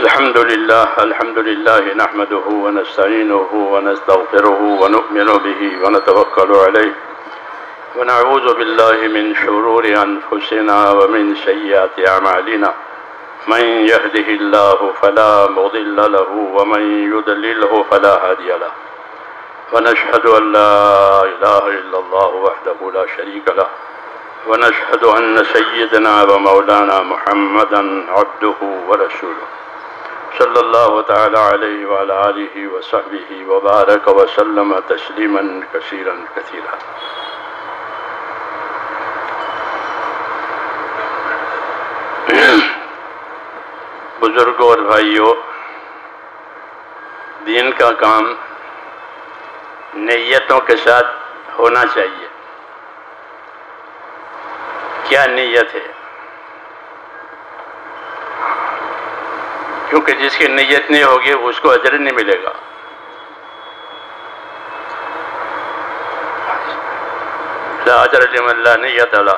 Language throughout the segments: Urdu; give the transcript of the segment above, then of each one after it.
الحمد لله نحمده ونستعينه ونستغفره ونؤمن به ونتوكل عليه ونعوذ بالله من شرور أنفسنا ومن سيئات أعمالنا من يهده الله فلا مضل له ومن يضلله فلا هادي له ونشهد أن لا إله إلا الله وحده لا شريك له ونشهد أن سيدنا ومولانا محمدا عبده ورسوله صلی اللہ تعالی علیہ وعلى آلہ وصحبہ وبارک وسلم تسلیما کثیرا کثیرا۔ بزرگوں اور بھائیوں، دین کا کام نیتوں کے ساتھ ہونا چاہیے۔ کیا نیت ہے؟ کیونکہ جس کی نیت نہیں ہوگی اس کو اجر نہیں ملے گا۔ لا اجر لمن لا نیت له۔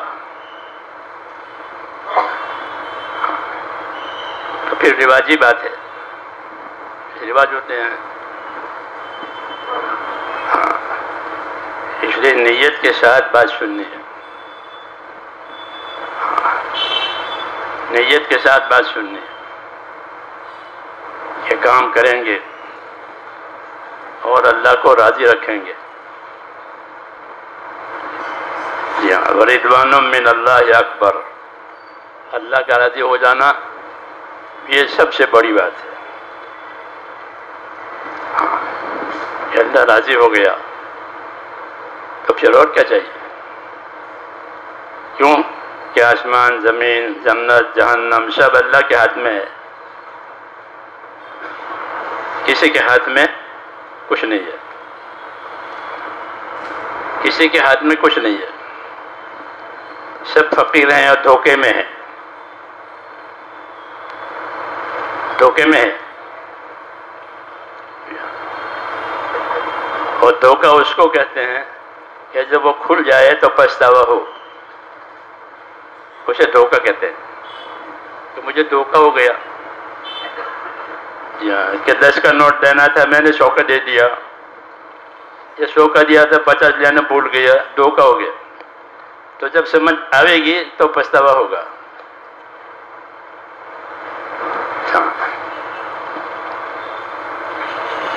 تو پھر رواجی بات ہے، رواج ہوتے ہیں، اس لیے نیت کے ساتھ بات سننی ہے، نیت کے ساتھ بات سننی ہے۔ یہ کام کریں گے اور اللہ کو راضی رکھیں گے۔ وَرِضْوَانٌ مِّنَ اللَّهِ اکبر، اللہ کا راضی ہو جانا یہ سب سے بڑی بات ہے۔ کہ اللہ راضی ہو گیا تو پھر اور کیا چاہیے؟ کیوں کہ آسمان، زمین، جنت، جہنم سب اللہ کے ہاتھ میں ہے، کسی کے ہاتھ میں کچھ نہیں ہے، کسی کے ہاتھ میں کچھ نہیں ہے، سب فقیر ہیں اور دھوکے میں ہیں، دھوکے میں ہے۔ اور دھوکہ اس کو کہتے ہیں کہ جب وہ کھل جائے تو پچھتاوا ہو، اسے دھوکہ کہتے ہیں کہ مجھے دھوکہ ہو گیا، کہ 10 کا نوٹ دینا تھا میں نے 100 کا دے دیا، یا 100 کا دیا تھا 50 لینا بھول گیا، دھوکہ ہو گیا۔ تو جب سمجھ آئے گی تو پچھتاوا ہوگا۔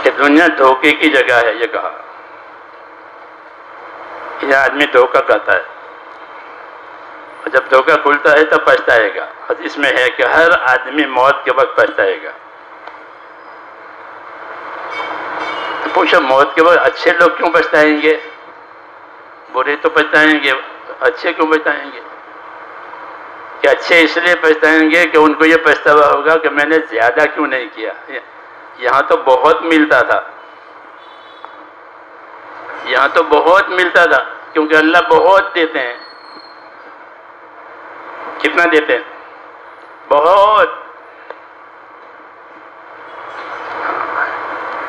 کہ دنیا دھوکے کی جگہ ہے، یہ کہا، یہ آدمی دھوکہ کرتا ہے، اور جب دھوکہ کھلتا ہے تو پچھتائے گا۔ حدیث میں ہے کہ ہر آدمی موت کے وقت پچھتائے گا۔ پوچھا موت کے بعد اچھے لوگ کیوں پچھتائیں گے؟ برے تو پچھتائیں گے، اچھے کیوں پچھتائیں گے؟ کہ اچھے اس لیے پچھتائیں گے کہ ان کو یہ پچھتاوا ہوگا کہ میں نے زیادہ کیوں نہیں کیا، یہاں تو بہت ملتا تھا، یہاں تو بہت ملتا تھا، کیونکہ اللہ بہت دیتے ہیں۔ کتنا دیتے ہیں؟ بہت۔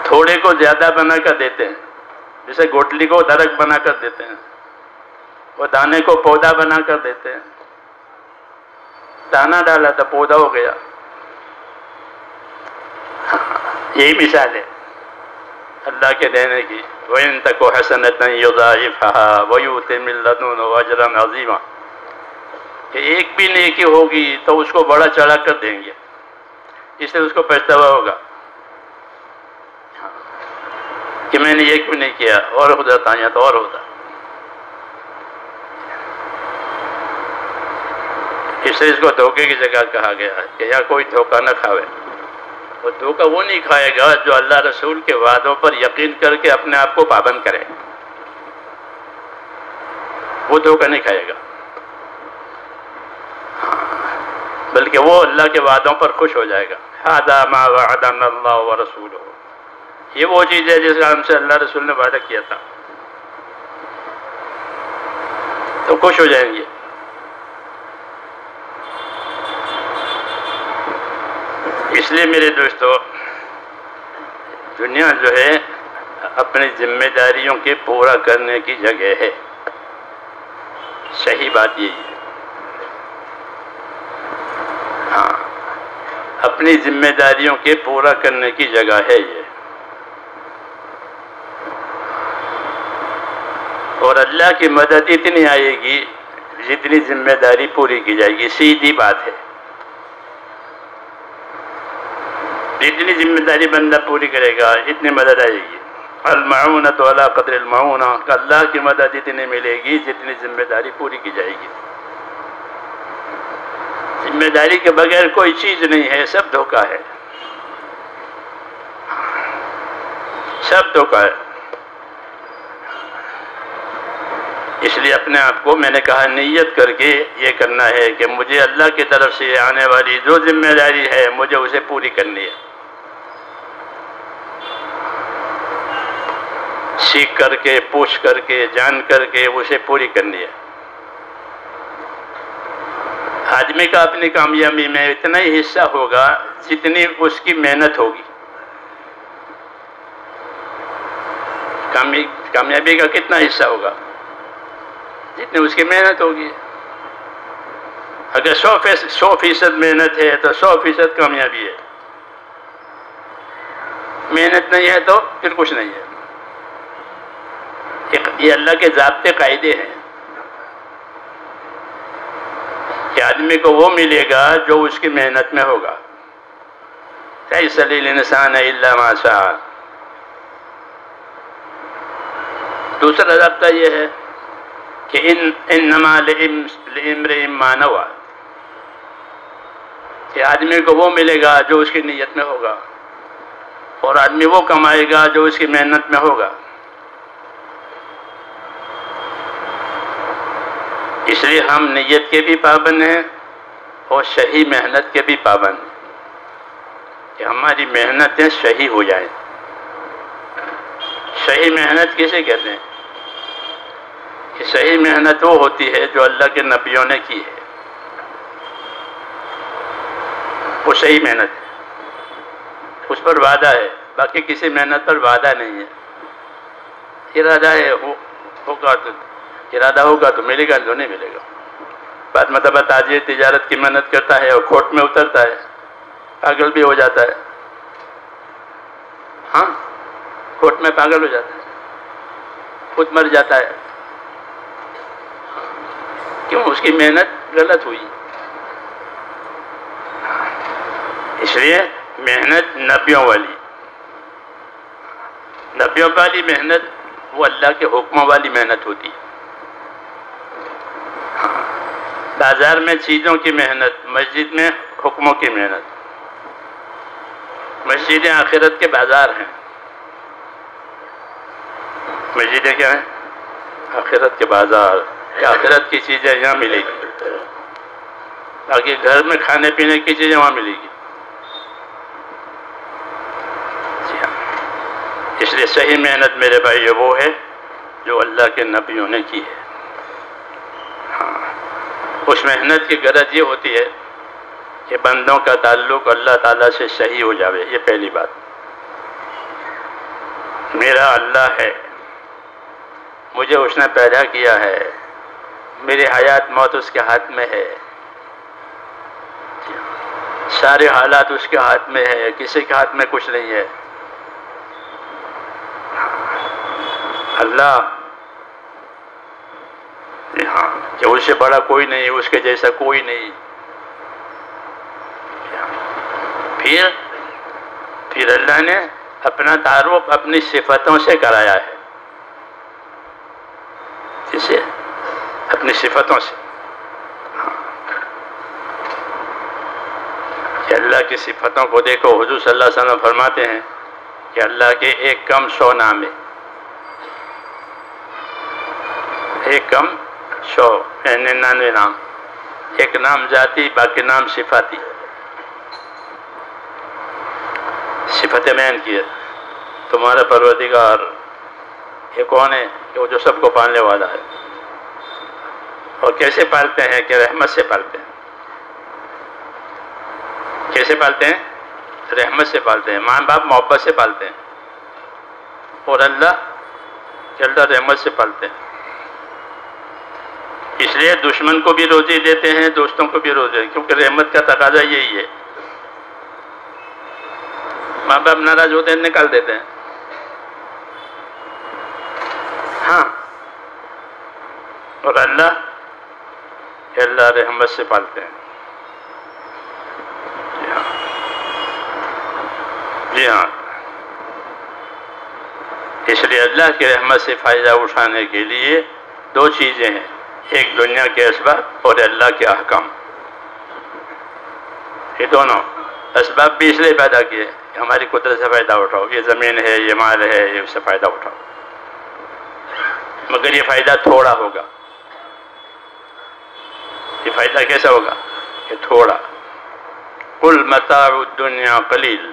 تھوڑے کو زیادہ بنا کر دیتے ہیں، جیسے گوٹلی کو درخت بنا کر دیتے ہیں، وہ دانے کو پودا بنا کر دیتے ہیں۔ دانا ڈالا تھا پودا ہو گیا، یہی مثال ہے اللہ کے دینے کی۔ وَإِن تَكُ حَسَنَةً يُضَاعِفْهَا وَيُؤْتِ مِن لَّدُنْهُ أَجْرًا عَظِيمًا، کہ ایک بھی نیکی ہوگی تو اس کو بڑا چڑھا کر دیں گے، اس لیے اس کو پچھتاوا ہوگا کہ میں نے یہ کیوں نہیں کیا، اور خدا تایا تو اور ہوتا۔ اس لیے اس کو دھوکے کی جگہ کہا گیا ہے کہ یہاں کوئی دھوکہ نہ کھاوے۔ اور دھوکہ وہ نہیں کھائے گا جو اللہ رسول کے وعدوں پر یقین کر کے اپنے آپ کو پابند کرے، وہ دھوکہ نہیں کھائے گا، بلکہ وہ اللہ کے وعدوں پر خوش ہو جائے گا۔ ھذا ما وعدنا اللہ ورسولہ، یہ وہ چیز ہے جس کا ہم سے اللہ رسول نے وعدہ کیا تھا، تو خوش ہو جائیں گے۔ اس لیے میرے دوستو، دنیا جو ہے اپنی ذمہ داریوں کے پورا کرنے کی جگہ ہے، صحیح بات یہی ہے۔ اپنی ذمہ داریوں کے پورا کرنے کی جگہ ہے یہ، اور اللہ کی مدد اتنی آئے گی جتنی ذمہ داری پوری کی جائے گی. سیدھی بات ہے، جتنی ذمہ داری بندہ پوری کرے گا اتنی مدد آئے گی. المعونۃ علی قدر المعونہ، اللہ کی مدد اتنی ملے گی جتنی ذمہ داری پوری کی جائے گی. ذمہ داری کے بغیر کوئی چیز نہیں ہے، سب دھوکہ ہے، سب دھوکہ ہے. اس لیے اپنے آپ کو میں نے کہا نیت کر کے یہ کرنا ہے کہ مجھے اللہ کی طرف سے آنے والی جو ذمہ داری ہے مجھے اسے پوری کرنی ہے، سیکھ کر کے، پوچھ کر کے، جان کر کے اسے پوری کرنی ہے. آدمی کا اپنی کامیابی میں اتنا ہی حصہ ہوگا جتنی اس کی محنت ہوگی. کامیابی کا کتنا حصہ ہوگا؟ جتنی اس کی محنت ہوگی. اگر 100% محنت ہے تو 100% کامیابی ہے. محنت نہیں ہے تو پھر کچھ نہیں ہے. یہ اللہ کے ضابطے قاعدے ہیں کہ آدمی کو وہ ملے گا جو اس کی محنت میں ہوگا. لَيْسَ لِلْإِنسَانِ إِلَّا مَا سَعَىٰ. دوسرا ضابطہ یہ ہے کہ انما لِامْرِئٍ مَّا نَوَىٰ، کہ آدمی کو وہ ملے گا جو اس کی نیت میں ہوگا، اور آدمی وہ کمائے گا جو اس کی محنت میں ہوگا. اس لیے ہم نیت کے بھی پابند ہیں اور صحیح محنت کے بھی پابند ہیں کہ ہماری محنتیں صحیح ہو جائیں. صحیح محنت کسے کہتے ہیں؟ کہ صحیح محنت وہ ہوتی ہے جو اللہ کے نبیوں نے کی ہے، وہ صحیح محنت ہے، اس پر وعدہ ہے. باقی کسی محنت پر وعدہ نہیں ہے. ارادہ ہے، ارادہ ہوگا تو ملے گا، تو نہیں ملے گا. بعد مطلب تاجر تجارت کی محنت کرتا ہے اور کھوٹ میں اترتا ہے، پاگل بھی ہو جاتا ہے. ہاں، کھوٹ میں پاگل ہو جاتا ہے، خود مر جاتا ہے. کیوں؟ اس کی محنت غلط ہوئی. اس لیے محنت نبیوں والی محنت وہ اللہ کے حکموں والی محنت ہوتی ہے. بازار میں چیزوں کی محنت، مسجد میں حکموں کی محنت. مسجدیں آخرت کے بازار ہیں. مسجدیں کیا ہیں؟ آخرت کے بازار. آخرت کی چیزیں یہاں ملے گی، باقی گھر میں کھانے پینے کی چیزیں وہاں ملے گی. اس لیے صحیح محنت میرے بھائی وہ ہے جو اللہ کے نبیوں نے کی ہے. اس محنت کی غرض یہ ہوتی ہے کہ بندوں کا تعلق اللہ تعالیٰ سے صحیح ہو جاوے. یہ پہلی بات. میرا اللہ ہے، مجھے اس نے پیدا کیا ہے، میری حیات موت اس کے ہاتھ میں ہے، سارے حالات اس کے ہاتھ میں ہے، کسی کے ہاتھ میں کچھ نہیں ہے. اللہ ہاں کہ اس سے بڑا کوئی نہیں، اس کے جیسا کوئی نہیں. پھر اللہ نے اپنا تعارف اپنی صفتوں سے کرایا ہے. جسے اپنی صفتوں سے، کہ اللہ کی صفتوں کو دیکھو. حضور صلی اللہ علیہ وسلم فرماتے ہیں کہ اللہ کے ایک کم 100 نام ہے. ایک کم 100 یعنی 99 نام. ایک نام ذاتی، باقی نام صفاتی. صفت بیان کی ہے. تمہارا پروردگار یہ کون ہے؟ کہ وہ جو سب کو پالنے والا ہے. اور کیسے پالتے ہیں؟ کہ رحمت سے پالتے ہیں. کیسے پالتے ہیں؟ رحمت سے پالتے ہیں. ماں باپ محبت سے پالتے ہیں، اور اللہ رحمت سے پالتے ہیں. اس لیے دشمن کو بھی روزی دیتے ہیں، دوستوں کو بھی روزی دیتے ہیں، کیونکہ رحمت کا تقاضا یہی ہے ماں باپ ناراض ہوتے ہیں نکال دیتے ہیں. ہاں، اور اللہ رحمت سے پالتے ہیں. جی ہاں، اس لیے اللہ کی رحمت سے فائدہ اٹھانے کے لیے دو چیزیں ہیں، ایک دنیا کے اسباب اور اللہ کے احکام. یہ دونوں اسباب بھی اس لیے پیدا کیے کہ ہماری قدرت سے فائدہ اٹھاؤ. یہ زمین ہے، یہ مال ہے، یہ اس سے فائدہ اٹھاؤ، مگر یہ فائدہ تھوڑا ہوگا. یہ فائدہ کیسا ہوگا؟ کہ تھوڑا. قل متاع الدنیا قلیل.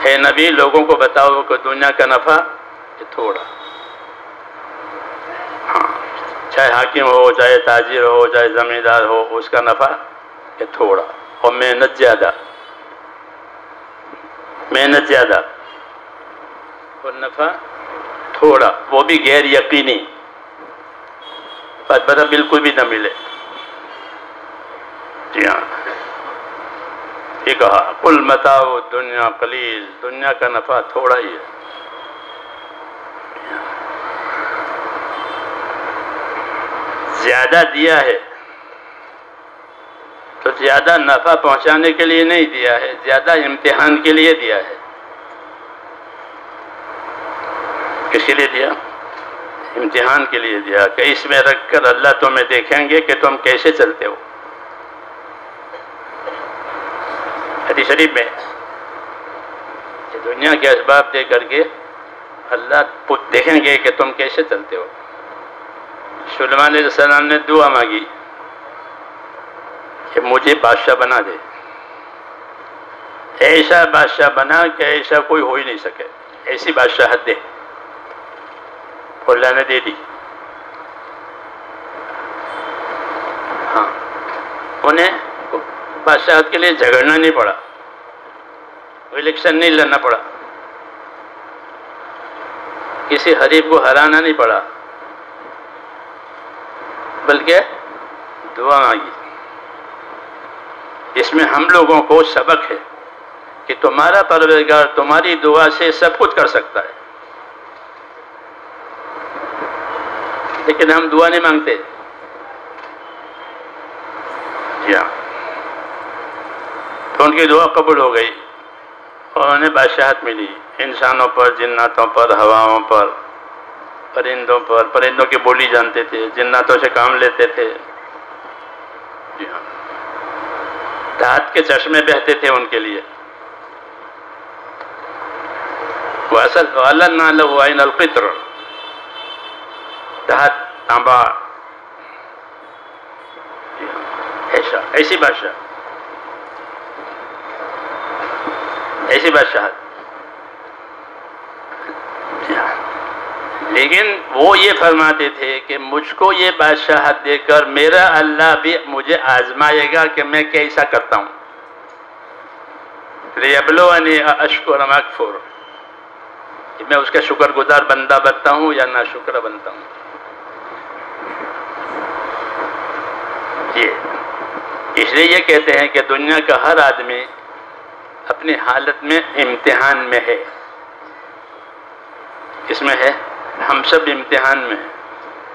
اے نبی، لوگوں کو بتاؤ کہ دنیا کا نفع یہ تھوڑا. ہاں، چاہے حاکم ہو، چاہے تاجر ہو، چاہے زمیندار ہو، اس کا نفع یہ تھوڑا. اور محنت زیادہ، محنت زیادہ اور نفع تھوڑا، وہ بھی غیر یقینی، پتہ بالکل بھی نہ ملے. جی ہاں، یہ کہا قل متاع الدنیا قلیل، دنیا کا نفع تھوڑا ہی ہے. زیادہ دیا ہے تو زیادہ نفع پہنچانے کے لیے نہیں دیا ہے، زیادہ امتحان کے لیے دیا ہے. کس کے لیے دیا؟ امتحان کے لیے دیا کہ اس میں رکھ کر اللہ تمہیں دیکھیں گے کہ تم کیسے چلتے ہو. حدیث شریف میں کہ دنیا کے اسباب دے کر کے اللہ دیکھیں گے کہ تم کیسے چلتے ہو. سلیمان علیہ السلام نے دعا مانگی کہ مجھے بادشاہ بنا دے، ایسا بادشاہ بنا کہ ایسا کوئی ہو ہی نہیں سکے، ایسی بادشاہت دے. اللہ نے دے دی. ہاں، انہیں بادشاہت کے لیے جھگڑنا نہیں پڑا، الیکشن نہیں لڑنا پڑا، کسی حریف کو ہرانا نہیں پڑا، بلکہ دعا مانگی. اس میں ہم لوگوں کو سبق ہے کہ تمہارا پروردگار تمہاری دعا سے سب کچھ کر سکتا ہے، لیکن ہم دعا نہیں مانگتے. جی ہاں، تو ان کی دعا قبول ہو گئی اور انہیں بادشاہت ملی، انسانوں پر، جناتوں پر، ہواؤں پر، پرندوں پر. پرندوں کی بولی جانتے تھے، جناتوں سے کام لیتے تھے. جی ہاں، دھات کے چشمے بہتے تھے ان کے لیے. وَأَلَنَّا لَهُ عَيْنَ الْقِطْرِ، دھات، تانبا. ایسی بادشاہ، ایسی بادشاہت. لیکن وہ یہ فرماتے تھے کہ مجھ کو یہ بادشاہت دے کر میرا اللہ بھی مجھے آزمائے گا کہ میں کیسا کرتا ہوں. لِيَبْلُوَنِي أَأَشْكُرُ أَمْ أَكْفُرُ، کہ میں اس کا شکر گزار بندہ بنتا ہوں یا ناشکر بنتا ہوں. اس لیے یہ کہتے ہیں کہ دنیا کا ہر آدمی اپنی حالت میں امتحان میں ہے. کس میں ہے؟ ہم سب امتحان میں ہیں.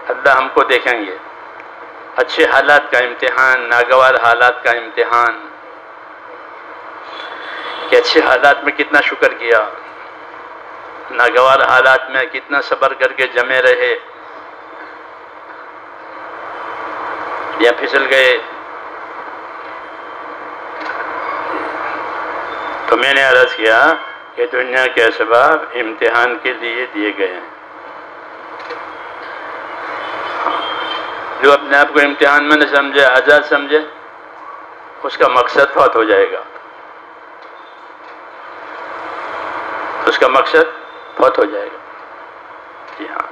اللہ ہم کو دیکھیں گے، اچھے حالات کا امتحان، ناگوار حالات کا امتحان، کہ اچھے حالات میں کتنا شکر کیا، ناگوار حالات میں کتنا صبر کر کے جمے رہے یا پھسل گئے. تو میں نے عرض کیا کہ دنیا کے اسباب امتحان کے لیے دیے گئے ہیں. جو اپنے آپ کو امتحان میں نہ سمجھے، آزاد سمجھے، اس کا مقصد فوت ہو جائے گا. اس کا مقصد فوت ہو جائے گا. جی ہاں،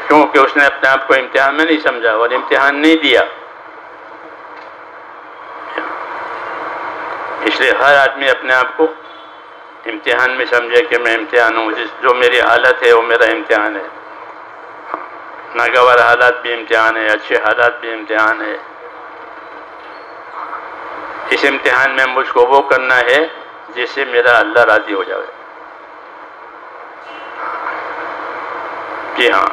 کیونکہ اس نے اپنے آپ کو امتحان میں نہیں سمجھا اور امتحان نہیں دیا. اس لیے ہر آدمی اپنے آپ کو امتحان میں سمجھے کہ میں امتحان ہوں. جو میری حالت ہے وہ میرا امتحان ہے. ناگوار حالات بھی امتحان ہے، اچھے حالات بھی امتحان ہے. اس امتحان میں مجھ کو وہ کرنا ہے جس سے میرا اللہ راضی ہو جائے۔ جی ہاں،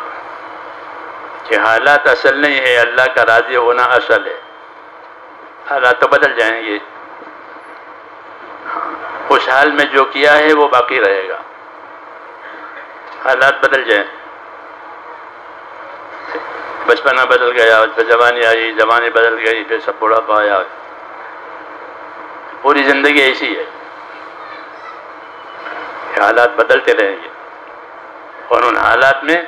کہ حالات اصل نہیں ہے، اللہ کا راضی ہونا اصل ہے۔ حالات تو بدل جائیں گے، اس حال میں جو کیا ہے وہ باقی رہے گا۔ حالات بدل جائیں، بچپنا بدل گیا، جوانی آئی، جوانی بدل گئی، پھر سب بڑھاپا آیا، پوری زندگی ایسی ہے کہ حالات بدلتے رہیں گے، اور ان حالات میں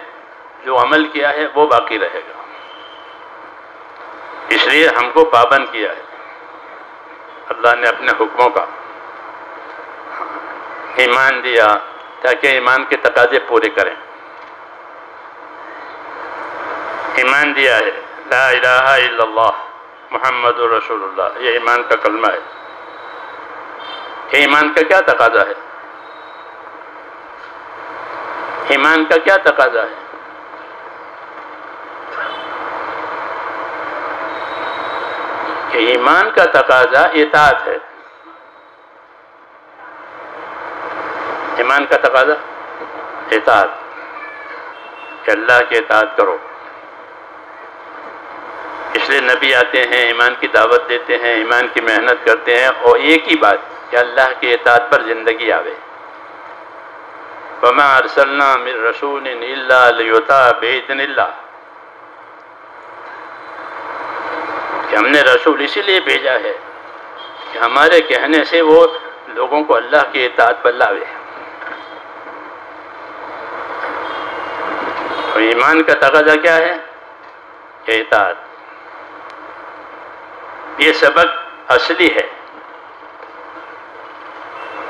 جو عمل کیا ہے وہ باقی رہے گا۔ اس لیے ہم کو پابند کیا ہے اللہ نے اپنے حکموں کا، ایمان دیا تاکہ ایمان کے تقاضے پورے کریں۔ ایمان دیا ہے لا الہ الا اللہ محمد رسول اللہ، یہ ایمان کا کلمہ ہے۔ کہ ایمان کا کیا تقاضا ہے؟ ایمان کا کیا تقاضا ہے؟ کہ ایمان کا تقاضا اطاعت ہے۔ ایمان کا تقاضا اطاعت، کہ اللہ کی اطاعت کرو۔ اس لیے نبی آتے ہیں، ایمان کی دعوت دیتے ہیں، ایمان کی محنت کرتے ہیں، اور ایک ہی بات کہ اللہ کی اطاعت پر زندگی آوے۔ وَمَا أَرْسَلْنَا مِن رَسُولٍ إِلَّا لِيُطَاعَ بِإِذْنِ اللَّهِ، کہ ہم نے رسول اسی لیے بھیجا ہے کہ ہمارے کہنے سے وہ لوگوں کو اللہ کی اطاعت پر لاوے۔ تو ایمان کا تقاضا کیا ہے؟ کہ اطاعت۔ یہ سبق اصلی ہے،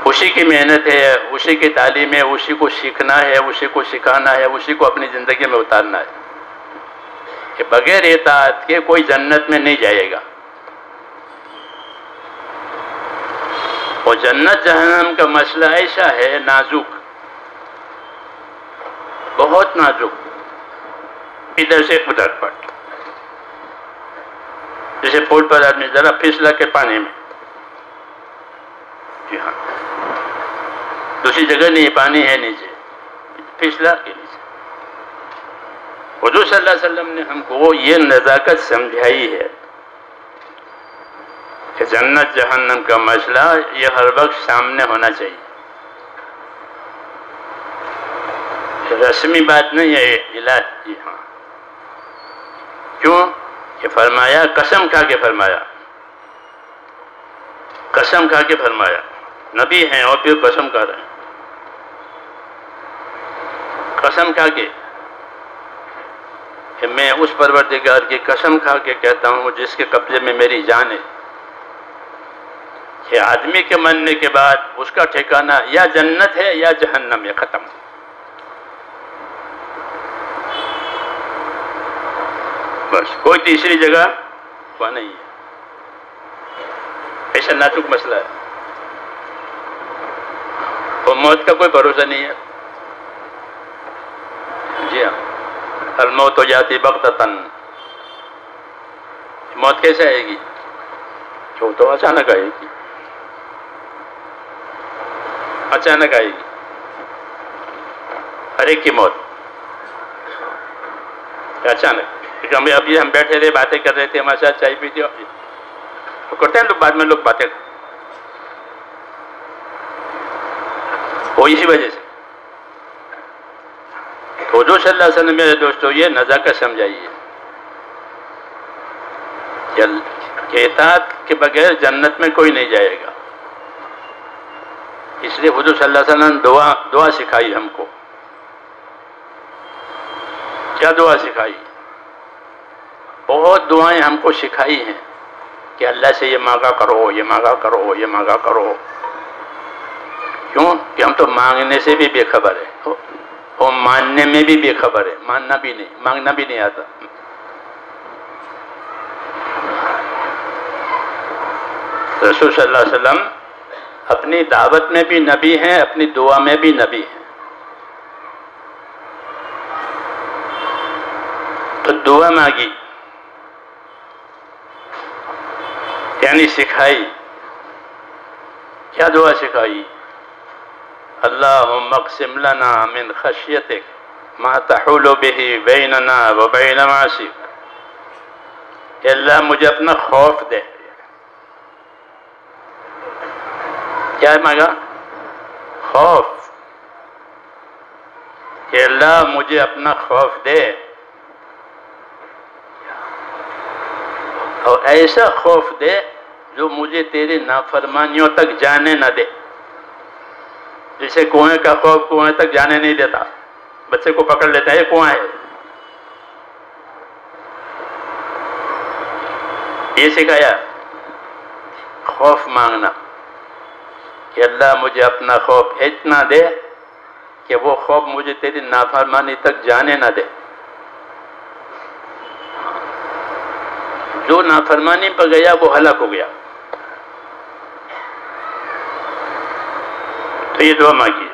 اسی کی محنت ہے، اسی کی تعلیم ہے، اسی کو سیکھنا ہے، اسی کو سکھانا ہے، اسی کو اپنی زندگی میں اتارنا ہے، کہ بغیر اطاعت کے کوئی جنت میں نہیں جائے گا۔ اور جنت جہنم کا مسئلہ ایسا ہے نازک، بہت نازک، ادھر سے ادھر پٹ، جیسے پول پر آدمی ذرا پھسلا کے پانی میں، جی ہاں، دوسری جگہ نہیں، پانی ہے نیچے، پھسلا کے نیچے۔ حضور صلی اللہ علیہ وسلم نے ہم کو یہ نزاکت سمجھائی ہے کہ جنت جہنم کا مسئلہ یہ ہر وقت سامنے ہونا چاہیے، رسمی بات نہیں ہے، علاج۔ جی ہاں، کیوں کہ فرمایا، قسم کھا کے فرمایا، قسم کھا کے فرمایا، نبی ہیں اور پھر قسم کھا رہے ہیں، قسم کھا کے کہ میں اس پروردگار کی قسم کھا کے کہتا ہوں جس کے قبضے میں میری جان ہے، کہ آدمی کے مرنے کے بعد اس کا ٹھکانہ یا جنت ہے یا جہنم ہے، ختم۔ بس کوئی تیسری جگہ وہ نہیں ہے، ایسا نازک مسئلہ ہے، اور موت کا کوئی بھروسہ نہیں ہے۔ جی ہاں، الموت جاتی بغتتاً، موت کیسے آئے گی؟ وہ تو اچانک آئے گی، اچانک آئے گی، ہر ایک کی موت اچانک۔ ابھی ہم بیٹھے رہے، باتیں کر رہے تھے، ہمارے ساتھ چائے پیتے تو کرتے ہیں لوگ، بعد میں لوگ باتیں، وہ اسی وجہ سے۔ حضور صلی اللہ علیہ وسلم میرے دوستو یہ نزاکت سمجھائیے کہ اطاعت کے بغیر جنت میں کوئی نہیں جائے گا۔ اس لیے حضور صلی اللہ علیہ وسلم نے دعا سکھائی ہم کو۔ کیا دعا سکھائی؟ بہت دعائیں ہم کو سکھائی ہیں کہ اللہ سے یہ مانگا کرو، یہ مانگا کرو، یہ مانگا کرو۔ کیوں کہ ہم تو مانگنے سے بھی بے خبر ہے، اور ماننے میں بھی بے خبر ہے، ماننا بھی نہیں، مانگنا بھی نہیں آتا۔ رسول صلی اللہ علیہ وسلم اپنی دعوت میں بھی نبی ہیں، اپنی دعا میں بھی نبی ہیں۔ تو دعا مانگی یعنی سکھائی کیا دعا سکھائی؟ اللہم اقسم لنا من خشیتک ما تحول به بیننا و بین معاصیک، کہ اللہ مجھے اپنا خوف دے۔ کیا مانگا؟ خوف، کہ اللہ مجھے اپنا خوف دے، اور ایسا خوف دے جو مجھے تیری نافرمانیوں تک جانے نہ دے۔ جیسے کنویں کا خوف کنویں تک جانے نہیں دیتا، بچے کو پکڑ لیتا ہے، یہ کنواں ہے۔ یہ سکھایا خوف مانگنا، کہ اللہ مجھے اپنا خوف اتنا دے کہ وہ خوف مجھے تیری نافرمانی تک جانے نہ دے۔ جو نافرمانی پر گیا وہ ہلاک ہو گیا۔ تو یہ دعا مانگی،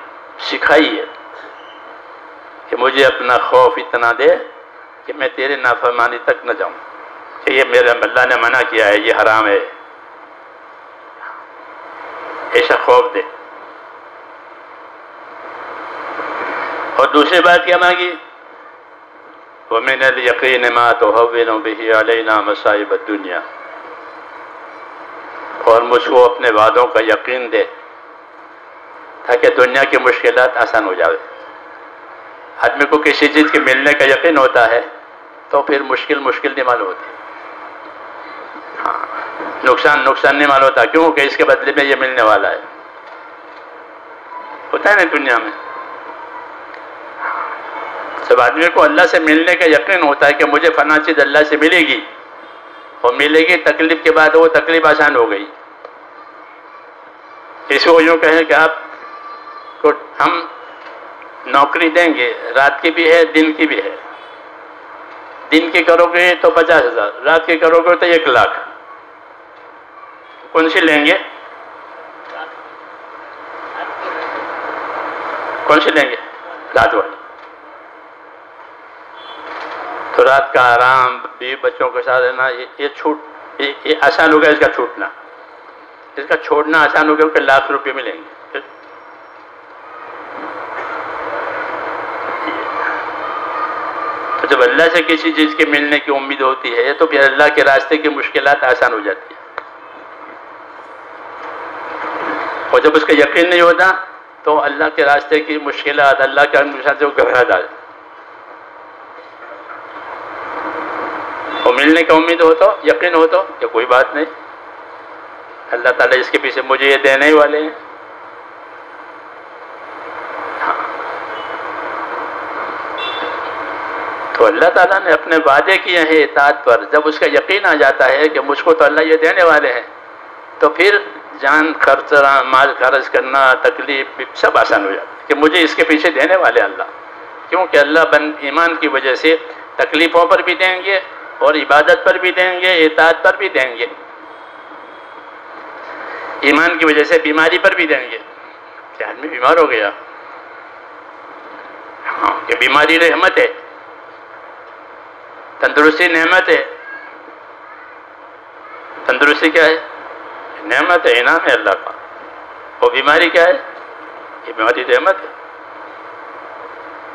سکھائی ہے کہ مجھے اپنا خوف اتنا دے کہ میں تیرے نافرمانی تک نہ جاؤں، کہ یہ میرے اللہ نے منع کیا ہے، یہ حرام ہے، ایسا خوف دے۔ اور دوسری بات کیا مانگی؟ وَمِنَ الْيَقِينِ مَا تُهَوِّنُ بِهِ عَلَيْنَا مَصَائِبَ الدُّنْيَا، اور مجھ کو اپنے وعدوں کا یقین دے تاکہ دنیا کی مشکلات آسان ہو جاوے۔ آدمی کو کسی چیز کے ملنے کا یقین ہوتا ہے تو پھر مشکل نہیں معلوم ہوتی، نقصان نہیں معلوم ہوتا، کیوں کہ اس کے بدلے میں یہ ملنے والا ہے، ہوتا ہے نا دنیا میں۔ سب آدمی کو اللہ سے ملنے کا یقین ہوتا ہے کہ مجھے فلاں چیز اللہ سے ملے گی، اور ملے گی، تکلیف کے بعد وہ تکلیف آسان ہو گئی۔ اس کو یوں کہیں کہ آپ کو ہم نوکری دیں گے، رات کی بھی ہے دن کی بھی ہے، دن کی کرو گے تو 50,000، رات کی کرو گے تو 1,00,000، کون سی لیں گے؟ کون سی لیں گے؟ رات والی۔ تو رات کا آرام، بیوی بچوں کے ساتھ رہنا، یہ آسان ہوگا اس کا چھوٹنا، اس کا چھوڑنا آسان ہوگا کہ 1,00,000 روپے ملیں گے۔ تو جب اللہ سے کسی چیز کے ملنے کی امید ہوتی ہے تو پھر اللہ کے راستے کی مشکلات آسان ہو جاتی ہیں، اور جب اس کا یقین نہیں ہوتا تو اللہ کے راستے کی مشکلات، اللہ کے مشکلات سے وہ گھبرا جاتا ہے۔ اور ملنے کا امید ہو تو، یقین ہو تو، کہ کوئی بات نہیں، اللہ تعالیٰ اس کے پیچھے مجھے یہ دینے ہی والے ہیں۔ تو اللہ تعالیٰ نے اپنے وعدے کیے ہیں اطاعت پر، جب اس کا یقین آ جاتا ہے کہ مجھ کو تو اللہ یہ دینے والے ہیں، تو پھر جان خرچنا، مال خرچ کرنا، تکلیف سب آسان ہو جاتا ہے کہ مجھے اس کے پیچھے دینے والے اللہ، کیونکہ اللہ ایمان کی وجہ سے تکلیفوں پر بھی دیں گے، اور عبادت پر بھی دیں گے، اطاعت پر بھی دیں گے، ایمان کی وجہ سے بیماری پر بھی دیں گے، کہ آدمی بیمار ہو گیا، کہ بیماری رحمت ہے، تندرستی نعمت ہے۔ تندرستی کیا ہے؟ نعمت ہے، انعام ہے اللہ کا۔ اور بیماری کیا ہے؟ یہ بیماری رحمت ہے۔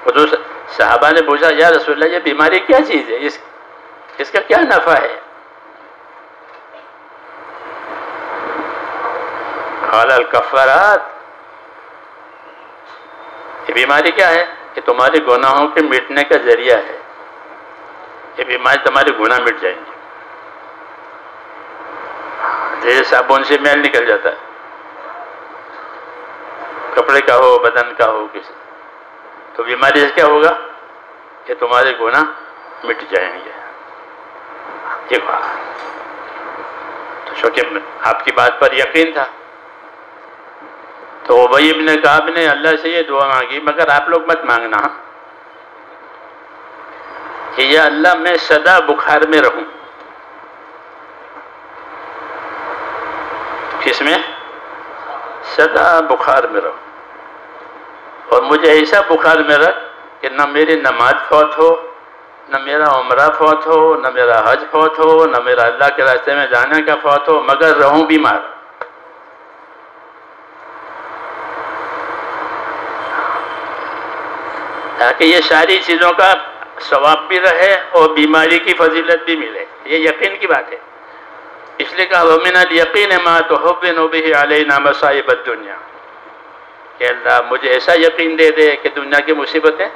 حضور صحابہ نے پوچھا، یا رسول اللہ یہ بیماری کیا چیز ہے، اس کا کیا نفع ہے؟ قال الکفارات، یہ بیماری کیا ہے؟ کہ تمہارے گناہوں کے مٹنے کا ذریعہ ہے، یہ بیماری تمہارے گناہ مٹ جائیں گے، جیسے صابن سے میل نکل جاتا ہے، کپڑے کا ہو، بدن کا ہو، کسی، تو بیماری سے کیا ہوگا؟ کہ تمہارے گناہ مٹ جائیں گے۔ یہ بات تو چونکہ آپ کی بات پر یقین تھا، تو ابی بن کعب نے اللہ سے یہ دعا مانگی، مگر آپ لوگ مت مانگنا کہ یا اللہ میں سدا بخار میں رہوں۔ کس میں؟ سدا بخار میں رہوں، اور مجھے ایسا بخار میں رکھ کہ نہ میری نماز فوت ہو، نہ میرا عمرہ فوت ہو، نہ میرا حج فوت ہو، نہ میرا اللہ کے راستے میں جانے کا فوت ہو، مگر رہوں بیمار۔ تاکہ یہ ساری چیزوں کا ثواب بھی رہے اور بیماری کی فضیلت بھی ملے. یہ یقین کی بات ہے. اس لیے کہا وَمِنَ الْيَقِينِ مَا تُحَوِّنُ بِهِ عَلَيْنَا مَصَائِبَ الدُّنْيَا کہ اللہ مجھے ایسا یقین دے دے کہ دنیا کی مصیبتیں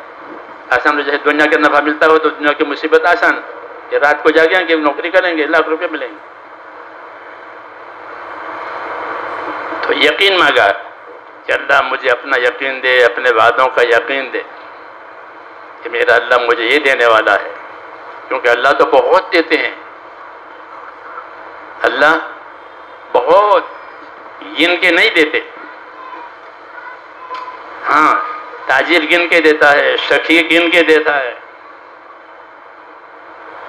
آسان ہو. جیسے دنیا کا نفع ملتا ہو تو دنیا کی مصیبت آسان. کہ رات کو جاگیں گے نوکری کریں گے لاکھ روپے ملیں گے. تو یقین مانگا کہ اللہ مجھے اپنا یقین دے, اپنے وعدوں کا یقین دے کہ میرا اللہ مجھے یہ دینے والا ہے. کیونکہ اللہ تو بہت دیتے ہیں. اللہ بہت گن کے نہیں دیتے. ہاں تاجر گن کے دیتا ہے, سخی گن کے دیتا ہے.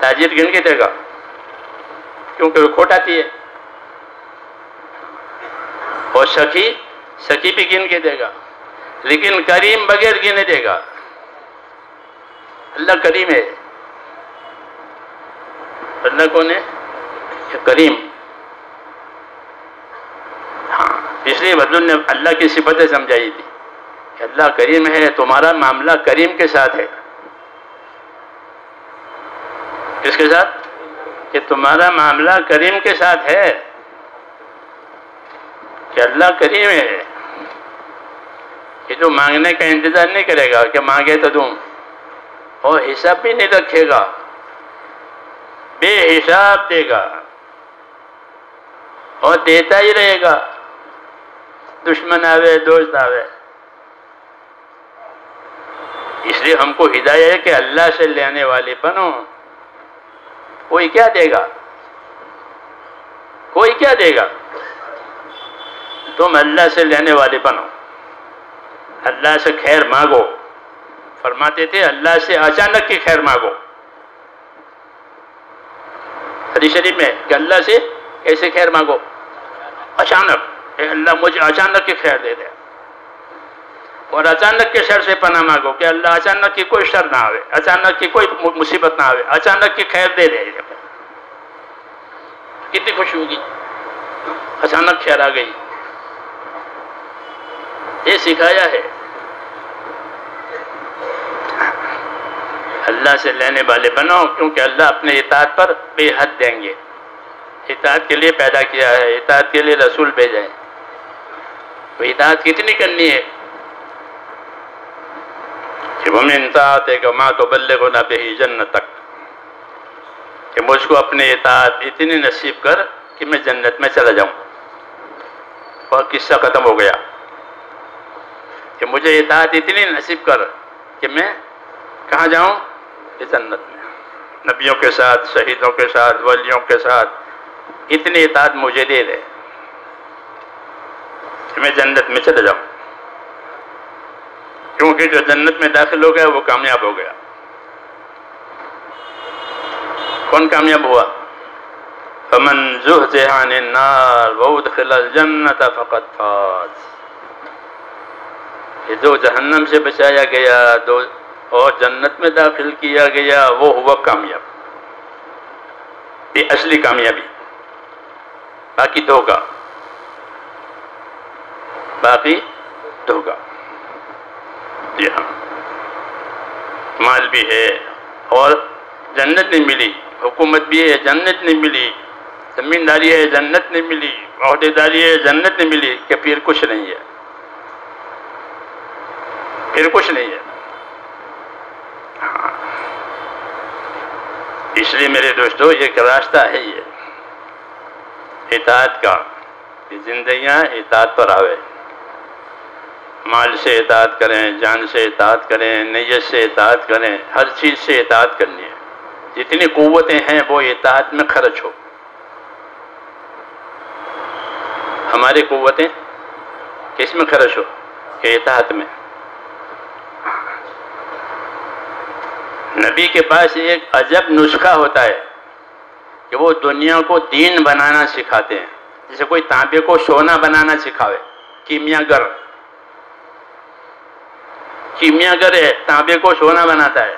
تاجر گن کے دے گا کیونکہ وہ کھوٹ آتی ہے. اور سخی بھی گن کے دے گا. لیکن کریم بغیر گنے دے گا. اللہ کریم ہے. اللہ کون ہے؟ کریم. ہاں اس لیے بدل نے اللہ کی صفتیں سمجھائی تھی کہ اللہ کریم ہے. تمہارا معاملہ کریم کے ساتھ ہے. کس کے ساتھ؟ کہ تمہارا معاملہ کریم کے ساتھ ہے. کہ اللہ کریم ہے کہ جو مانگنے کا انتظار نہیں کرے گا کہ مانگے تو دوں, اور حساب بھی نہیں رکھے گا, بے حساب دے گا اور دیتا ہی رہے گا. دشمن آوے دوست آوے. اس لیے ہم کو ہدایت ہے کہ اللہ سے لینے والے بنو. کوئی کیا دے گا؟ کوئی کیا دے گا؟ تم اللہ سے لینے والے بنو. اللہ سے خیر مانگو. فرماتے تھے اللہ سے اچانک کی خیر مانگو. حدیث شریف میں کہ اللہ سے کیسے خیر مانگو؟ اچانک. اے اللہ مجھے اچانک کی خیر دے دے. اور اچانک کے شر سے پناہ مانگو کہ اللہ اچانک کی کوئی شر نہ آوے, اچانک کی کوئی مصیبت نہ آوے, اچانک کی خیر دے دے. کتنی خوشی ہوگی اچانک خیر آ گئی. یہ سکھایا ہے. اللہ سے لینے والے بنو کیونکہ اللہ اپنے اطاعت پر بے حد دیں گے. اطاعت کے لیے پیدا کیا ہے, اطاعت کے لیے رسول بھیجا ہے. تو اطاعت کتنی کرنی ہے کہ وَمِنْ طَاعَتِكَ مَا تُبَلِّغُنَا بِهِ جَنَّتَكَ کہ مجھ کو اپنے اطاعت اتنی نصیب کر کہ میں جنت میں چلا جاؤں. اور قصہ ختم ہو گیا کہ مجھے اطاعت اتنی نصیب کر کہ میں کہاں جاؤں؟ جنت میں. نبیوں کے ساتھ, شہیدوں کے ساتھ, ولیوں کے ساتھ اتنی اطاعت مجھے دے دے کہ میں جنت میں چلا جاؤں. کیونکہ جو جنت میں داخل ہو گیا وہ کامیاب ہو گیا. کون کامیاب ہوا؟ فَمَنْ زُحْزِحَ عَنِ النَّارِ وَأُدْخِلَ الْجَنَّةَ فَقَدْ فَازَ کہ جو جہنم سے بچایا گیا اور جنت میں داخل کیا گیا وہ ہوا کامیاب. یہ اصلی کامیابی. باقی دھوکا, باقی دھوکا. جی ہاں مال بھی ہے اور جنت نہیں ملی, حکومت بھی ہے جنت نہیں ملی, زمینداری ہے جنت نہیں ملی, عہدے داری ہے جنت نہیں ملی, کہ پھر کچھ نہیں ہے. پھر کچھ نہیں ہے. اس لیے میرے دوستو یہ ایک راستہ ہے یہ اطاعت کا. یہ زندگیاں اطاعت پر آوے. مال سے اطاعت کریں, جان سے اطاعت کریں, نیت سے اطاعت کریں, ہر چیز سے اطاعت کرنی ہے. جتنی قوتیں ہیں وہ اطاعت میں خرچ ہو. ہماری قوتیں کس میں خرچ ہو؟ کہ اطاعت میں. نبی کے پاس ایک عجب نسخہ ہوتا ہے کہ وہ دنیا کو دین بنانا سکھاتے ہیں. جیسے کوئی تانبے کو سونا بنانا سکھاوے. کیمیاگر ہے, تانبے کو سونا بناتا ہے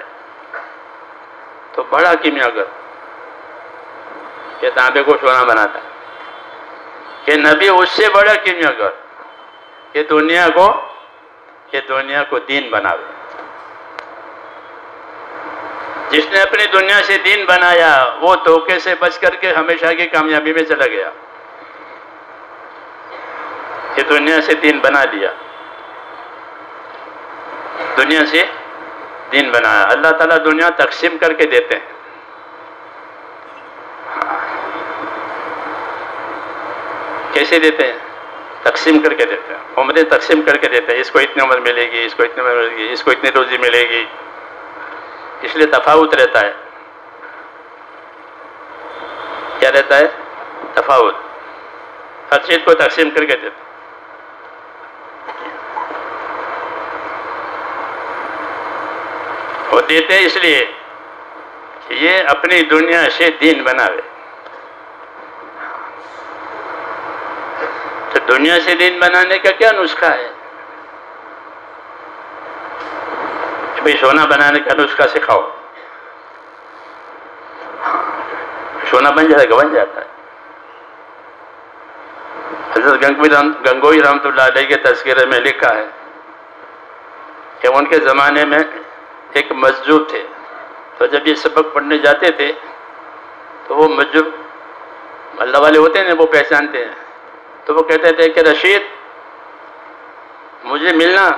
تو بڑا کیمیاگر کہ تانبے کو سونا بناتا ہے. کہ نبی اس سے بڑا کیمیاگر کہ دنیا کو دین بناوے. جس نے اپنی دنیا سے دین بنایا وہ دھوکے سے بچ کر کے ہمیشہ کی کامیابی میں چلا گیا، کہ دنیا سے دین بنا لیا، دنیا سے دین بنایا۔ اللہ تعالیٰ دنیا تقسیم کر کے دیتے ہیں، کیسے دیتے ہیں؟ تقسیم کر کے دیتے ہیں، عمریں تقسیم کر کے دیتے ہیں، اس کو اتنی عمر ملے گی، اس کو اتنی عمر ملے گی، اس کو اتنی روزی ملے گی، اس لیے تفاوت رہتا ہے۔ کیا رہتا ہے؟ تفاوت، ہر چیز کو تقسیم کر کے دیتے ہیں۔ وہ دیتے ہیں اس لیے کہ یہ اپنی دنیا سے دین بناوے۔ تو دنیا سے دین بنانے کا کیا نسخہ ہے؟ کہ بھئی سونا بنانے کا نسخہ سکھاؤ، سونا بن جائے گا، بن جاتا ہے۔ حضرت گنگوئی رحمۃ اللہ علیہ کے تذکرے میں لکھا ہے کہ ان کے زمانے میں ایک مجذوب تھے، تو جب یہ سبق پڑھنے جاتے تھے تو وہ مجذوب اللہ والے ہوتے ہیں، وہ پہچانتے ہیں، تو وہ کہتے تھے کہ رشید مجھے ملنا،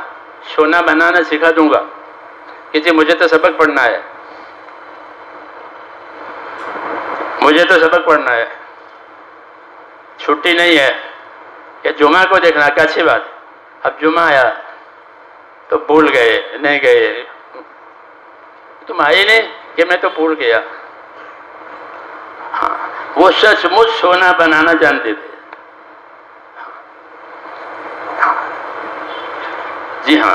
سونا بنانا سکھا دوں گا، کہ جی مجھے تو سبق پڑھنا ہے، مجھے تو سبق پڑھنا ہے، چھٹی نہیں ہے، کہ جمعہ کو دیکھنا، کہ اچھی بات، اب جمعہ آیا تو بھول گئے، نہیں گئے، تم آئے نہیں کہ میں تو بھول گیا۔ ہاں، وہ سچ مچ سونا بنانا جانتے تھے، جی ہاں،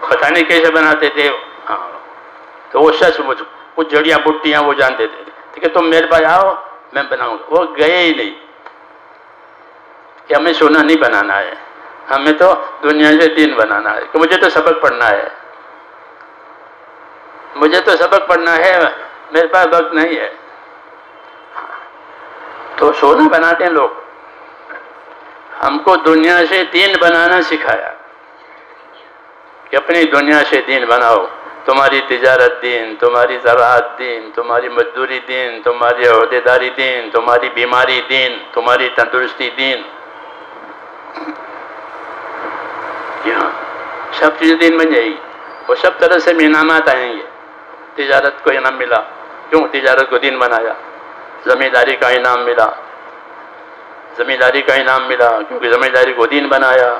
پتہ نہیں کیسے بناتے تھے، ہاں، تو وہ سچ مچ کچھ جڑیاں بوٹیاں وہ جانتے تھے کہ تم میرے پاس آؤ میں بناؤں گا۔ وہ گئے ہی نہیں، کہ ہمیں سونا نہیں بنانا ہے، ہمیں تو دنیا سے دین بنانا ہے، کہ مجھے تو سبق پڑھنا ہے، مجھے تو سبق پڑھنا ہے، میرے پاس وقت نہیں ہے۔ تو سونا بناتے ہیں لوگ، ہم کو دنیا سے دین بنانا سکھایا کہ اپنی دنیا سے دین بناؤ، تمہاری تجارت دین، تمہاری زراعت دین، تمہاری مزدوری دین، تمہاری عہدیداری دین، تمہاری بیماری دین، تمہاری تندرستی دین، یہاں سب چیزیں دین بن جائے گی، وہ سب طرح سے انعامات آئیں گے۔ تجارت کو انعام ملا، کیوں؟ تجارت کو دین بنایا۔ زمینداری کا انعام ملا، زمینداری کا انعام ملا کیونکہ زمینداری کو دین بنایا۔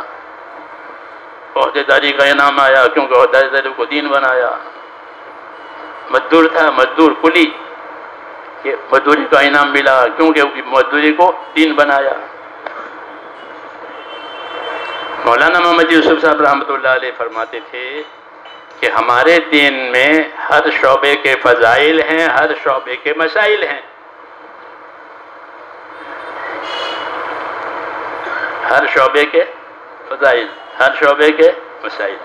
عہدیداری کا انعام آیا کیونکہ عہدیداری کو دین بنایا۔ مزدور تھا، مزدور کلی، کہ مزدوری کا انعام ملا کیونکہ مزدوری کو دین بنایا۔ مولانا محمد یوسف صاحب رحمۃ اللہ علیہ فرماتے تھے کہ ہمارے دین میں ہر شعبے کے فضائل ہیں، ہر شعبے کے مسائل ہیں، ہر شعبے کے فضائل، ہر شعبے کے مسائل۔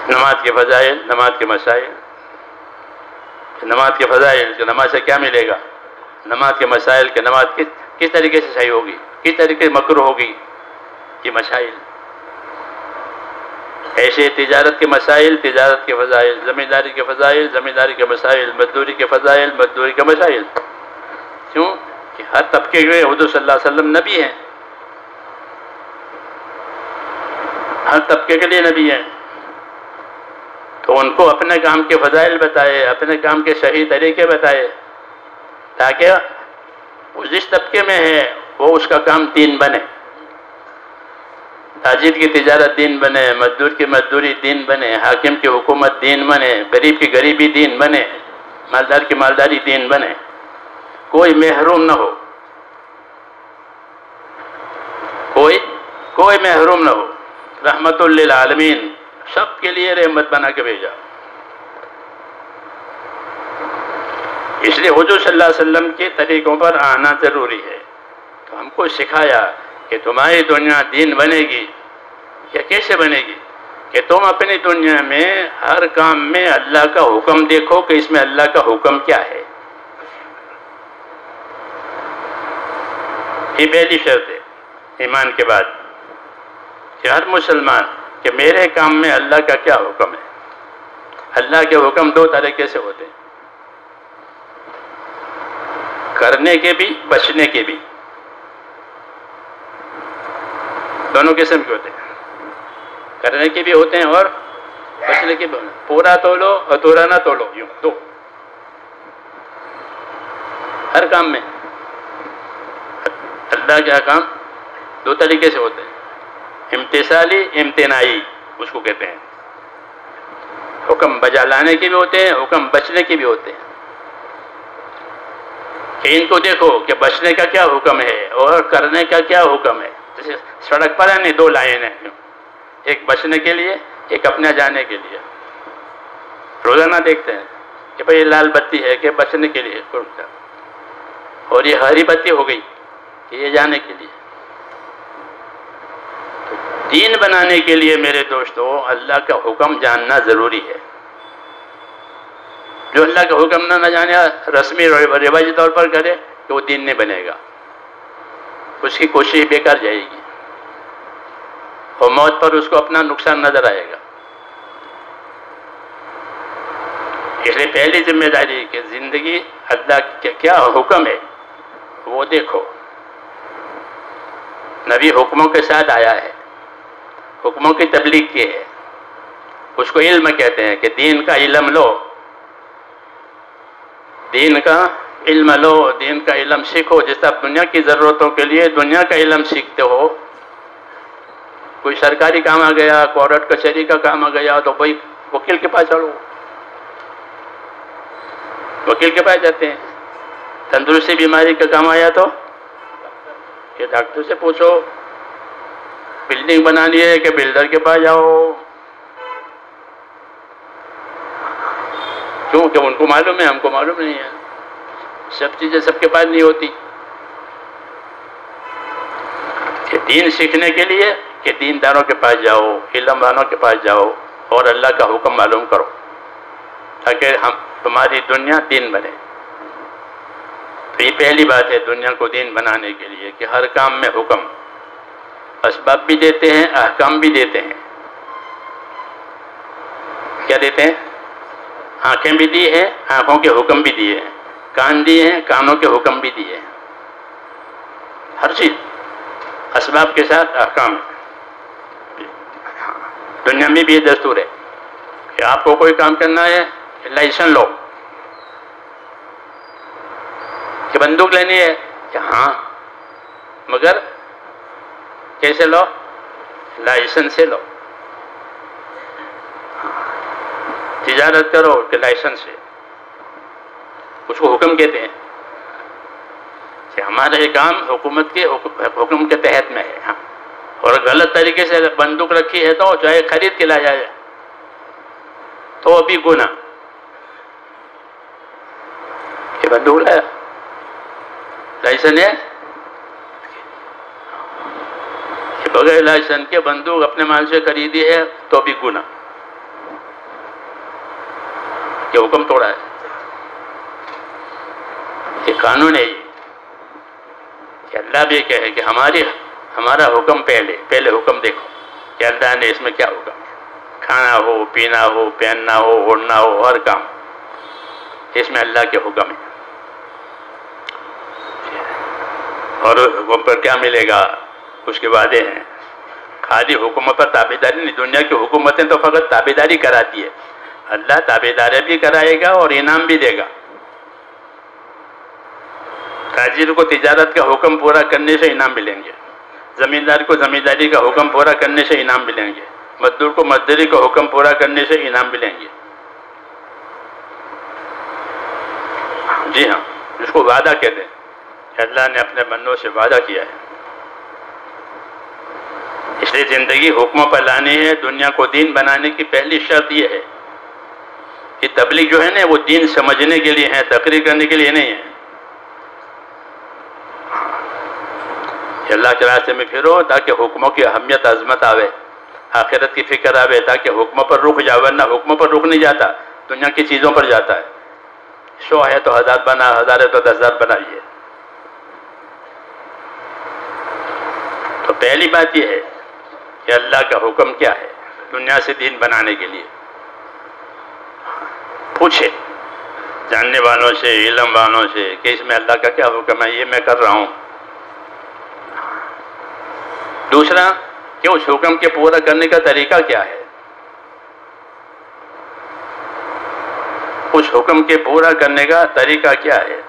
نماز کے فضائل، نماز کے مسائل، نماز کے فضائل کہ نماز سے کیا ملے گا، نماز کے مسائل کہ نماز کس طریقے سے صحیح ہوگی، کس طریقے سے مکروہ ہوگی، یہ مسائل۔ ایسے تجارت کے مسائل، تجارت کے فضائل، زمینداری کے فضائل، زمینداری کے مسائل، مزدوری کے فضائل، مزدوری کے مسائل۔ کیوں؟ کہ ہر طبقے کے حضور صلی اللہ علیہ وسلم نبی ہیں، ہر طبقے کے لیے نبی ہیں، تو ان کو اپنے کام کے فضائل بتائے، اپنے کام کے صحیح طریقے بتائے، تاکہ وہ جس طبقے میں ہے وہ اس کا کام دین بنے، تاجر کی تجارت دین بنے، مزدور کی مزدوری دین بنے، حاکم کی حکومت دین بنے، غریب کی غریبی دین بنے، مالدار کی مالداری دین بنے، کوئی محروم نہ ہو، کوئی محروم نہ ہو۔ رحمت للعالمین، سب کے لیے رحمت بنا کے بھیجا۔ اس لیے حضور صلی اللہ علیہ وسلم کے طریقوں پر آنا ضروری ہے۔ تو ہم کو سکھایا کہ تمہاری دنیا دین بنے گی، یا کیسے بنے گی؟ کہ تم اپنی دنیا میں ہر کام میں اللہ کا حکم دیکھو کہ اس میں اللہ کا حکم کیا ہے۔ یہ پہلی شرط ہے ایمان کے بعد، کہ ہر مسلمان کہ میرے کام میں اللہ کا کیا حکم ہے۔ اللہ کے حکم دو طریقے سے ہوتے ہیں، کرنے کے بھی بچنے کے بھی، دونوں قسم کے ہوتے ہیں، کرنے کے بھی ہوتے ہیں اور بچنے کے بھی ہوتے ہیں۔ پورا تولو ادھورا نہ تولو، یوں دو، ہر کام میں اللہ کے احکام دو طریقے سے ہوتے ہیں، امتثالی امتناعی اس کو کہتے ہیں۔ حکم بجا لانے کے بھی ہوتے ہیں، حکم بچنے کے بھی ہوتے ہیں۔ کہ ان کو دیکھو کہ بچنے کا کیا حکم ہے اور کرنے کا کیا حکم ہے۔ جیسے سڑک پر ہے نہیں، دو لائن ہیں، ایک بچنے کے لیے ایک اپنے جانے کے لیے۔ روزانہ دیکھتے ہیں کہ بھئی یہ لال بتی ہے کہ بچنے کے لیے، اور یہ ہری بتی ہو گئی کہ یہ جانے کے لیے۔ دین بنانے کے لیے میرے دوستو اللہ کا حکم جاننا ضروری ہے۔ جو اللہ کا حکم نہ جانے، رسمی رواجی طور پر کرے تو وہ دین نہیں بنے گا، اس کی کوشش بیکار جائے گی، اور موت پر اس کو اپنا نقصان نظر آئے گا۔ اس لیے پہلی ذمہ داری کہ زندگی اللہ کا کیا حکم ہے وہ دیکھو۔ نبی حکموں کے ساتھ آیا ہے، حکموں کی تبلیغ کی ہے، اس کو علم کہتے ہیں کہ دین کا علم لو، دین کا علم لو، دین کا علم سیکھو۔ جیسے آپ دنیا کی ضرورتوں کے لیے دنیا کا علم سیکھتے ہو، کوئی سرکاری کام آ گیا، کورٹ کچہری کا کام آ گیا تو بھائی وکیل کے پاس چلو، وکیل کے پاس جاتے ہیں۔ تندرستی بیماری کا کام آیا تو کہ ڈاکٹر سے پوچھو، بلڈنگ بنانی ہے کہ بلڈر کے پاس جاؤ، کیوں کہ ان کو معلوم ہے، ہم کو معلوم نہیں ہے۔ سب چیزیں سب کے پاس نہیں ہوتی۔ کہ دین سیکھنے کے لیے کہ دینداروں کے پاس جاؤ، علم والوں کے پاس جاؤ اور اللہ کا حکم معلوم کرو، تاکہ تمہاری دنیا دین بنے۔ تو یہ پہلی بات ہے دنیا کو دین بنانے کے لیے کہ ہر کام میں حکم، اسباب بھی دیتے ہیں، احکام بھی دیتے ہیں۔ کیا دیتے ہیں؟ آنکھیں بھی دی ہیں، آنکھوں کے حکم بھی دیے ہیں، کان دیے ہیں، کانوں کے حکم بھی دیے ہیں۔ ہر چیز اسباب کے ساتھ احکام۔ دنیا میں بھی یہ دستور ہے کہ آپ کو کوئی کام کرنا ہے لائسنس لو، کہ بندوق لینی ہے کہ ہاں، مگر کیسے لو؟ لائسنس سے لو۔ تجارت کرو کہ لائسنس سے، اس کو حکم کہتے ہیں کہ ہمارا یہ کام حکومت کے حکم کے تحت میں ہے۔ ہاں، اور غلط طریقے سے بندوق رکھی ہے تو چاہے خرید کے لایا جائے تو ابھی گناہ۔ یہ بندوق لایا، لائسنس ہے، بغیر لائسنس کے بندوق اپنے مال سے خریدی ہے تو بھی گناہ، یہ حکم توڑا ہے۔ یہ قانون ہے کہ اللہ بھی کہے کہ ہمارا حکم پہلے حکم دیکھو کہ اللہ نے اس میں کیا حکم ہے۔ کھانا ہو، پینا ہو، پہننا ہو، اڑنا ہو، ہر کام اس میں اللہ کے حکم ہے۔ اور حکم پر کیا ملے گا اس کے وعدے ہیں۔ خالی حکومت پر تابعداری نہیں، دنیا کی حکومتیں تو فقط تابعداری کراتی ہے، اللہ تابعداری بھی کرائے گا اور انعام بھی دے گا۔ تاجر کو تجارت کا حکم پورا کرنے سے انعام ملیں گے، زمیندار کو زمینداری کا حکم پورا کرنے سے انعام ملیں گے، مزدور کو مزدوری کا حکم پورا کرنے سے انعام ملیں گے۔ جی ہاں، جس کو وعدہ کہتے ہیں کہ اللہ نے اپنے بندوں سے وعدہ کیا ہے۔ اس لیے زندگی حکموں پر لانی ہے۔ دنیا کو دین بنانے کی پہلی شرط یہ ہے کہ تبلیغ جو ہے نا وہ دین سمجھنے کے لیے ہے، تقریر کرنے کے لیے نہیں ہے۔ کہ اللہ کے راستے میں پھرو تاکہ حکموں کی اہمیت عظمت آوے، آخرت کی فکر آوے، تاکہ حکموں پر رک جاوے، ورنہ حکموں پر رک نہیں جاتا، دنیا کی چیزوں پر جاتا ہے۔ 100 ہے تو 1000 بنا، 1000 ہے تو 10,000 بنائیے۔ تو پہلی بات یہ ہے کہ اللہ کا حکم کیا ہے دنیا سے دین بنانے کے لیے۔ پوچھے جاننے والوں سے، علم والوں سے کہ اس میں اللہ کا کیا حکم ہے، یہ میں کر رہا ہوں۔ دوسرا کہ اس حکم کے پورا کرنے کا طریقہ کیا ہے، اس حکم کے پورا کرنے کا طریقہ کیا ہے،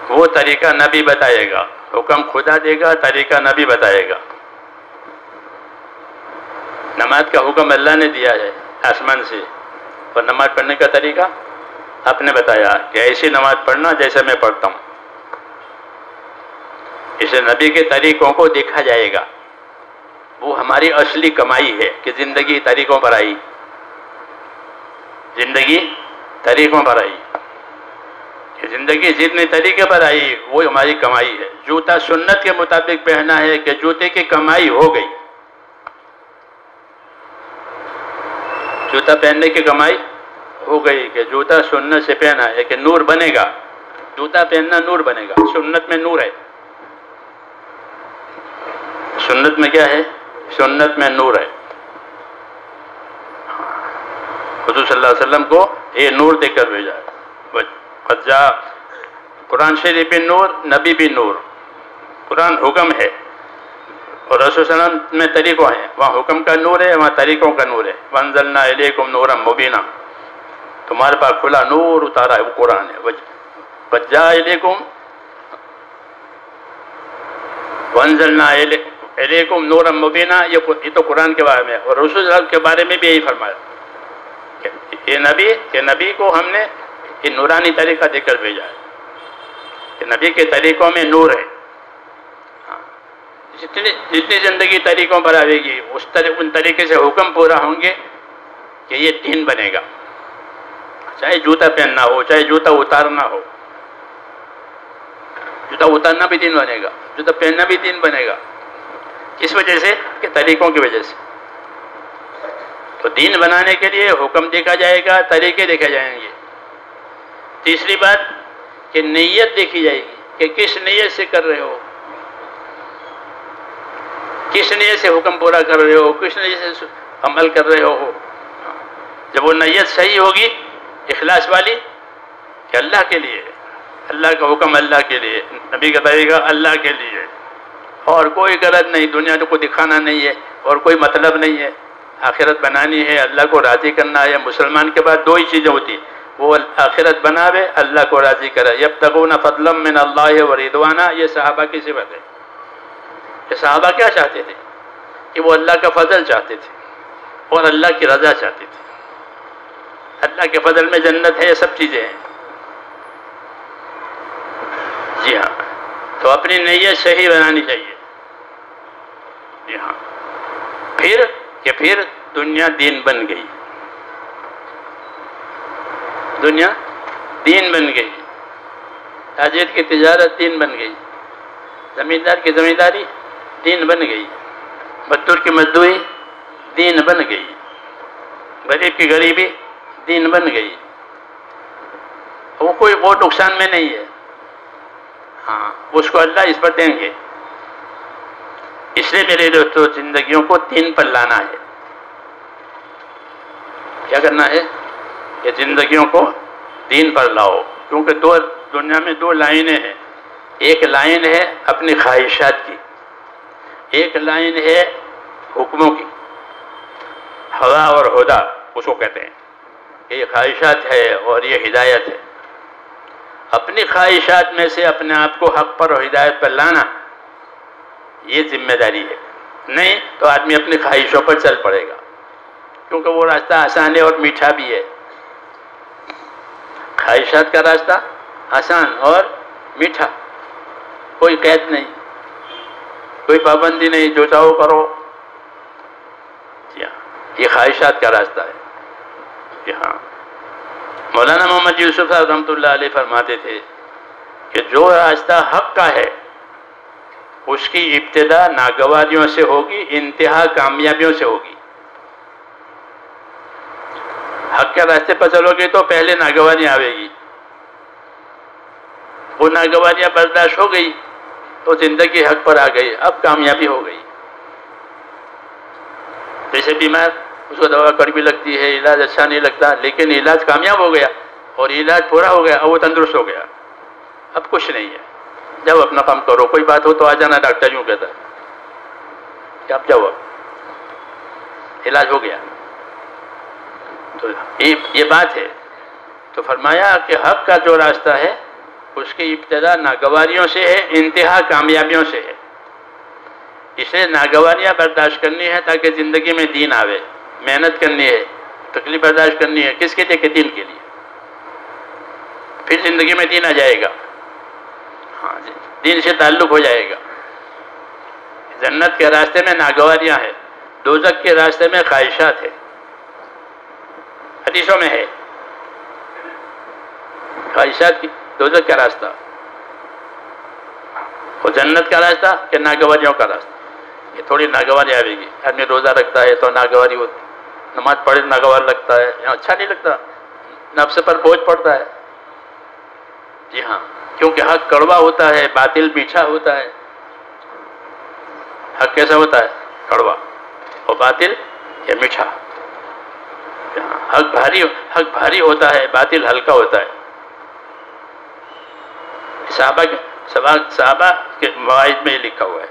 وہ طریقہ نبی بتائے گا۔ حکم خدا دے گا، طریقہ نبی بتائے گا۔ نماز کا حکم اللہ نے دیا ہے آسمان سے، اور نماز پڑھنے کا طریقہ آپ نے بتایا کہ ایسی نماز پڑھنا جیسے میں پڑھتا ہوں۔ اسے نبی کے طریقوں کو دیکھا جائے گا، وہ ہماری اصلی کمائی ہے کہ زندگی طریقوں پر آئی، زندگی طریقوں پر آئی، کہ زندگی جتنے طریقے پر آئی وہ ہماری کمائی ہے۔ جوتا سنت کے مطابق پہنا ہے کہ جوتے کی کمائی ہو گئی، جوتا پہننے کی کمائی ہو گئی کہ جوتا سنت سے پہنا ہے کہ نور بنے گا، جوتا پہننا نور بنے گا، سنت میں نور ہے۔ سنت میں کیا ہے؟ سنت میں نور ہے۔ حضور صلی اللہ علیہ وسلم کو یہ نور دے کر بھیجا ہے۔ خجا قرآن شریف بھی نور، نبی بھی نور۔ قرآن حکم ہے اور رسول صلی اللہ علیہ وسلم میں طریقوں ہیں، وہاں حکم کا نور ہے، وہاں طریقوں کا نور ہے۔ وَأَنزَلْنَا إِلَيْكُمْ نُورًا مُبِينًا، تمہارے پاس کھلا نور اتارا ہے، وہ قرآن ہے۔ وَجَاءَ إِلَيْكُمْ وَأَنزَلْنَا إِلَيْكُمْ نُورًا مُبِينًا، یہ تو قرآن کے بارے میں، اور رسول صلی اللہ علیہ وسلم کے بارے میں بھی یہی فرمایا کہ نبی کو ہم نے یہ نورانی طریقہ دے کر بھیجا ہے، کہ نبی کے طریقوں میں نور ہے۔ جتنی زندگی طریقوں پر آئے گی ان طریقے سے حکم پورا ہوں گے کہ یہ دین بنے گا، چاہے جوتا پہننا ہو، چاہے جوتا اتارنا ہو۔ جوتا اتارنا بھی دین بنے گا، جوتا پہننا بھی دین بنے گا۔ کس وجہ سے؟ کہ طریقوں کی وجہ سے۔ تو دین بنانے کے لیے حکم دیکھا جائے گا، طریقے دیکھے جائیں گے۔ تیسری بات کہ نیت دیکھی جائے گی کہ کس نیت سے کر رہے ہو، کس نیت سے حکم پورا کر رہے ہو، کس نیت سے عمل کر رہے ہو۔ جب وہ نیت صحیح ہوگی اخلاص والی کہ اللہ کے لیے، اللہ کا حکم اللہ کے لیے، نبی کا طریقہ اللہ کے لیے، اور کوئی غرض نہیں، دنیا کو دکھانا نہیں ہے، اور کوئی مطلب نہیں ہے، آخرت بنانی ہے، اللہ کو راضی کرنا ہے۔ مسلمان کے بعد دو ہی چیزیں ہوتی ہیں، وہ آخرت بناوے، اللہ کو راضی کرے۔ یبتغون فضلا من اللہ ورضوانا، یہ صحابہ کی صفت ہے۔ کہ صحابہ کیا چاہتے تھے؟ کہ وہ اللہ کا فضل چاہتے تھے اور اللہ کی رضا چاہتے تھے۔ اللہ کے فضل میں جنت ہے، یہ سب چیزیں ہیں۔ جی ہاں، تو اپنی نیت صحیح بنانی چاہیے۔ جی ہاں، پھر دنیا دین بن گئی، دنیا دین بن گئی، تاجر کی تجارت دین بن گئی، زمیندار کی زمینداری دین بن گئی، مزدور کی مزدوری دین بن گئی، غریب کی غریبی دین بن گئی۔ وہ کوئی وہ نقصان میں نہیں ہے، ہاں اس کو اللہ اس پر دیں گے۔ اس لیے میرے دوستوں زندگیوں کو دین پر لانا ہے۔ کیا کرنا ہے؟ کہ زندگیوں کو دین پر لاؤ، کیونکہ دنیا میں دو لائنیں ہیں۔ ایک لائن ہے اپنی خواہشات کی، ایک لائن ہے حکموں کی، ہوا اور ہدا اس کو کہتے ہیں کہ یہ خواہشات ہے اور یہ ہدایت ہے۔ اپنی خواہشات میں سے اپنے آپ کو حق پر اور ہدایت پر لانا یہ ذمہ داری ہے، نہیں تو آدمی اپنی خواہشوں پر چل پڑے گا، کیونکہ وہ راستہ آسان ہے اور میٹھا بھی ہے۔ خواہشات کا راستہ آسان اور میٹھا، کوئی قید نہیں، کوئی پابندی نہیں، جو چاہو کرو۔ جی ہاں، یہ خواہشات کا راستہ ہے۔ جی ہاں، مولانا محمد یوسف صاحب رحمۃ اللہ علیہ فرماتے تھے کہ جو راستہ حق کا ہے اس کی ابتدا ناگواریوں سے ہوگی، انتہا کامیابیوں سے ہوگی۔ حق کے راستے پر چلو گے تو پہلے ناگواریاں آئے گی، وہ ناگواریاں برداشت ہو گئی تو زندگی حق پر آ گئی، اب کامیابی ہو گئی۔ جیسے بیمار اس کو دوا کڑوی لگتی ہے، علاج اچھا نہیں لگتا، لیکن علاج کامیاب ہو گیا اور علاج پورا ہو گیا اور وہ تندرست ہو گیا. اب کچھ نہیں ہے، جاؤ اپنا کام کرو، کوئی بات ہو تو آ جانا، ڈاکٹر یوں کہتا ہے کہ آپ جاؤ، علاج ہو گیا. تو یہ بات ہے. تو فرمایا کہ حق کا جو راستہ ہے اس کی ابتدا ناگواریوں سے ہے، انتہا کامیابیوں سے ہے. اسے ناگواریاں برداشت کرنی ہے تاکہ زندگی میں دین آوے، محنت کرنی ہے، تکلیف برداشت کرنی ہے. کس کے لیے؟ کہ دین کے لیے. پھر زندگی میں دین آ جائے گا. ہاں جی، دین سے تعلق ہو جائے گا. جنت کے راستے میں ناگواریاں ہیں، دوزخ کے راستے میں خواہشات ہے. حدیثوں میں ہے خواہشات کی دوزخ کا راستہ، اور جنت کا راستہ کہ ناگواریوں کا راستہ. یہ تھوڑی ناگواری آئے گی. آدمی روزہ رکھتا ہے تو ناگواری ہوتی، نماز پڑھے ناگوار لگتا ہے، اچھا نہیں لگتا، نفس پر بوجھ پڑتا ہے. جی ہاں، کیونکہ حق کڑوا ہوتا ہے، باطل میٹھا ہوتا ہے. حق کیسا ہوتا ہے؟ کڑوا، اور باطل یا میٹھا. حق بھاری ہوتا ہے، باطل ہلکا ہوتا ہے. صحابہ کے مواعظ میں یہ لکھا ہوا ہے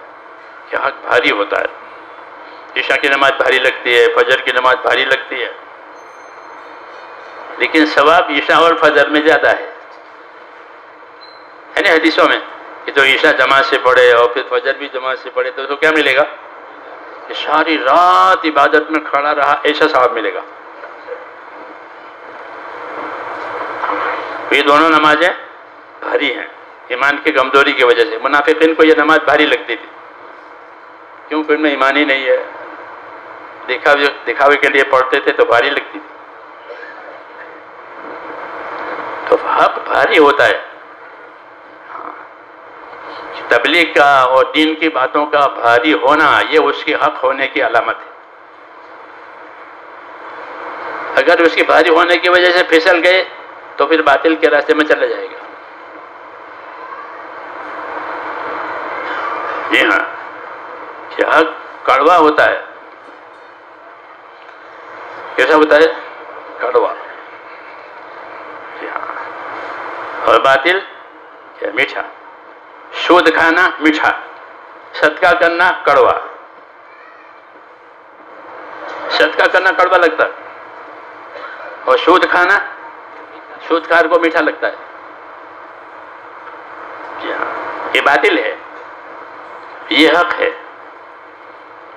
کہ حق بھاری ہوتا ہے. عشاء کی نماز بھاری لگتی ہے، فجر کی نماز بھاری لگتی ہے، لیکن ثواب عشاء اور فجر میں زیادہ ہے. یعنی حدیثوں میں کہ جو عشاء جماعت سے پڑھے اور پھر فجر بھی جماعت سے پڑھے تو اس کو کیا ملے گا؟ کہ ساری رات عبادت میں کھڑا رہا، ایسا ثواب ملے گا. یہ دونوں نمازیں بھاری ہیں ایمان کی کمزوری کی وجہ سے. منافقین کو یہ نماز بھاری لگتی تھی، کیونکہ ان میں ایمان ہی نہیں ہے، دکھاوے کے لیے پڑھتے تھے تو بھاری لگتی تھی. تو حق بھاری ہوتا ہے. تبلیغ کا اور دین کی باتوں کا بھاری ہونا یہ اس کی حق ہونے کی علامت ہے. اگر اس کی بھاری ہونے کی وجہ سے پھسل گئے تو پھر باطل کے راستے میں چلا جائے گا. جی ہاں، کہ حق کڑوا ہوتا ہے. کیسا ہوتا ہے؟ کڑوا. جی ہاں، اور باطل کیا؟ میٹھا. سود کھانا میٹھا، صدقہ کرنا کڑوا. صدقہ کرنا کڑوا لگتا ہے اور سود کھانا سود کھار کو میٹھا لگتا ہے. جی ہاں، یہ باطل ہے، یہ حق ہے.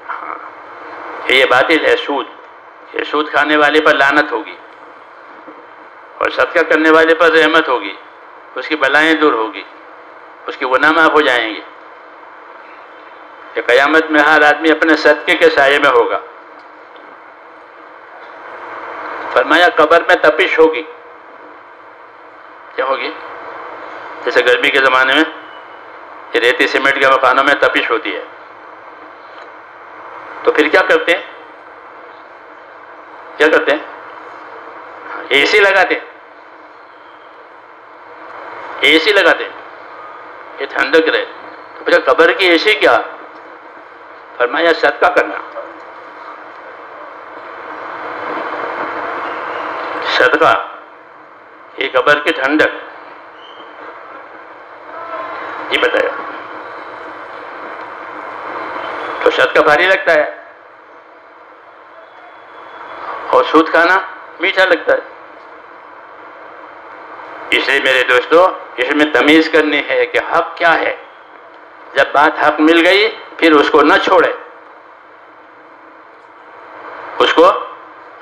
ہاں، یہ باطل ہے سود. یہ سود کھانے والے پر لعنت ہوگی اور صدقہ کرنے والے پر رحمت ہوگی، اس کی بلائیں دور ہوگی، اس کے گناہ معاف ہو جائیں گے. کہ قیامت میں ہر آدمی اپنے صدقے کے سائے میں ہوگا. فرمایا قبر میں تپش ہوگی. کیا ہوگی؟ جیسے گرمی کے زمانے میں یہ ریتی سیمنٹ کے مکانوں میں تپش ہوتی ہے، تو پھر کیا کرتے ہیں؟ کیا کرتے ہیں؟ اے سی لگاتے. اے سی لگاتے یہ ٹھنڈک رہے. تو پھر قبر کی اے سی کیا؟ فرمایا صدقہ کرنا. صدقہ یہ قبر کی ٹھنڈک. یہ بتایا. تو صدقہ بھاری لگتا ہے اور سود کھانا میٹھا لگتا ہے. اس لیے میرے دوستو اس میں تمیز کرنی ہے کہ حق کیا ہے. جب بات حق مل گئی پھر اس کو نہ چھوڑے، اس کو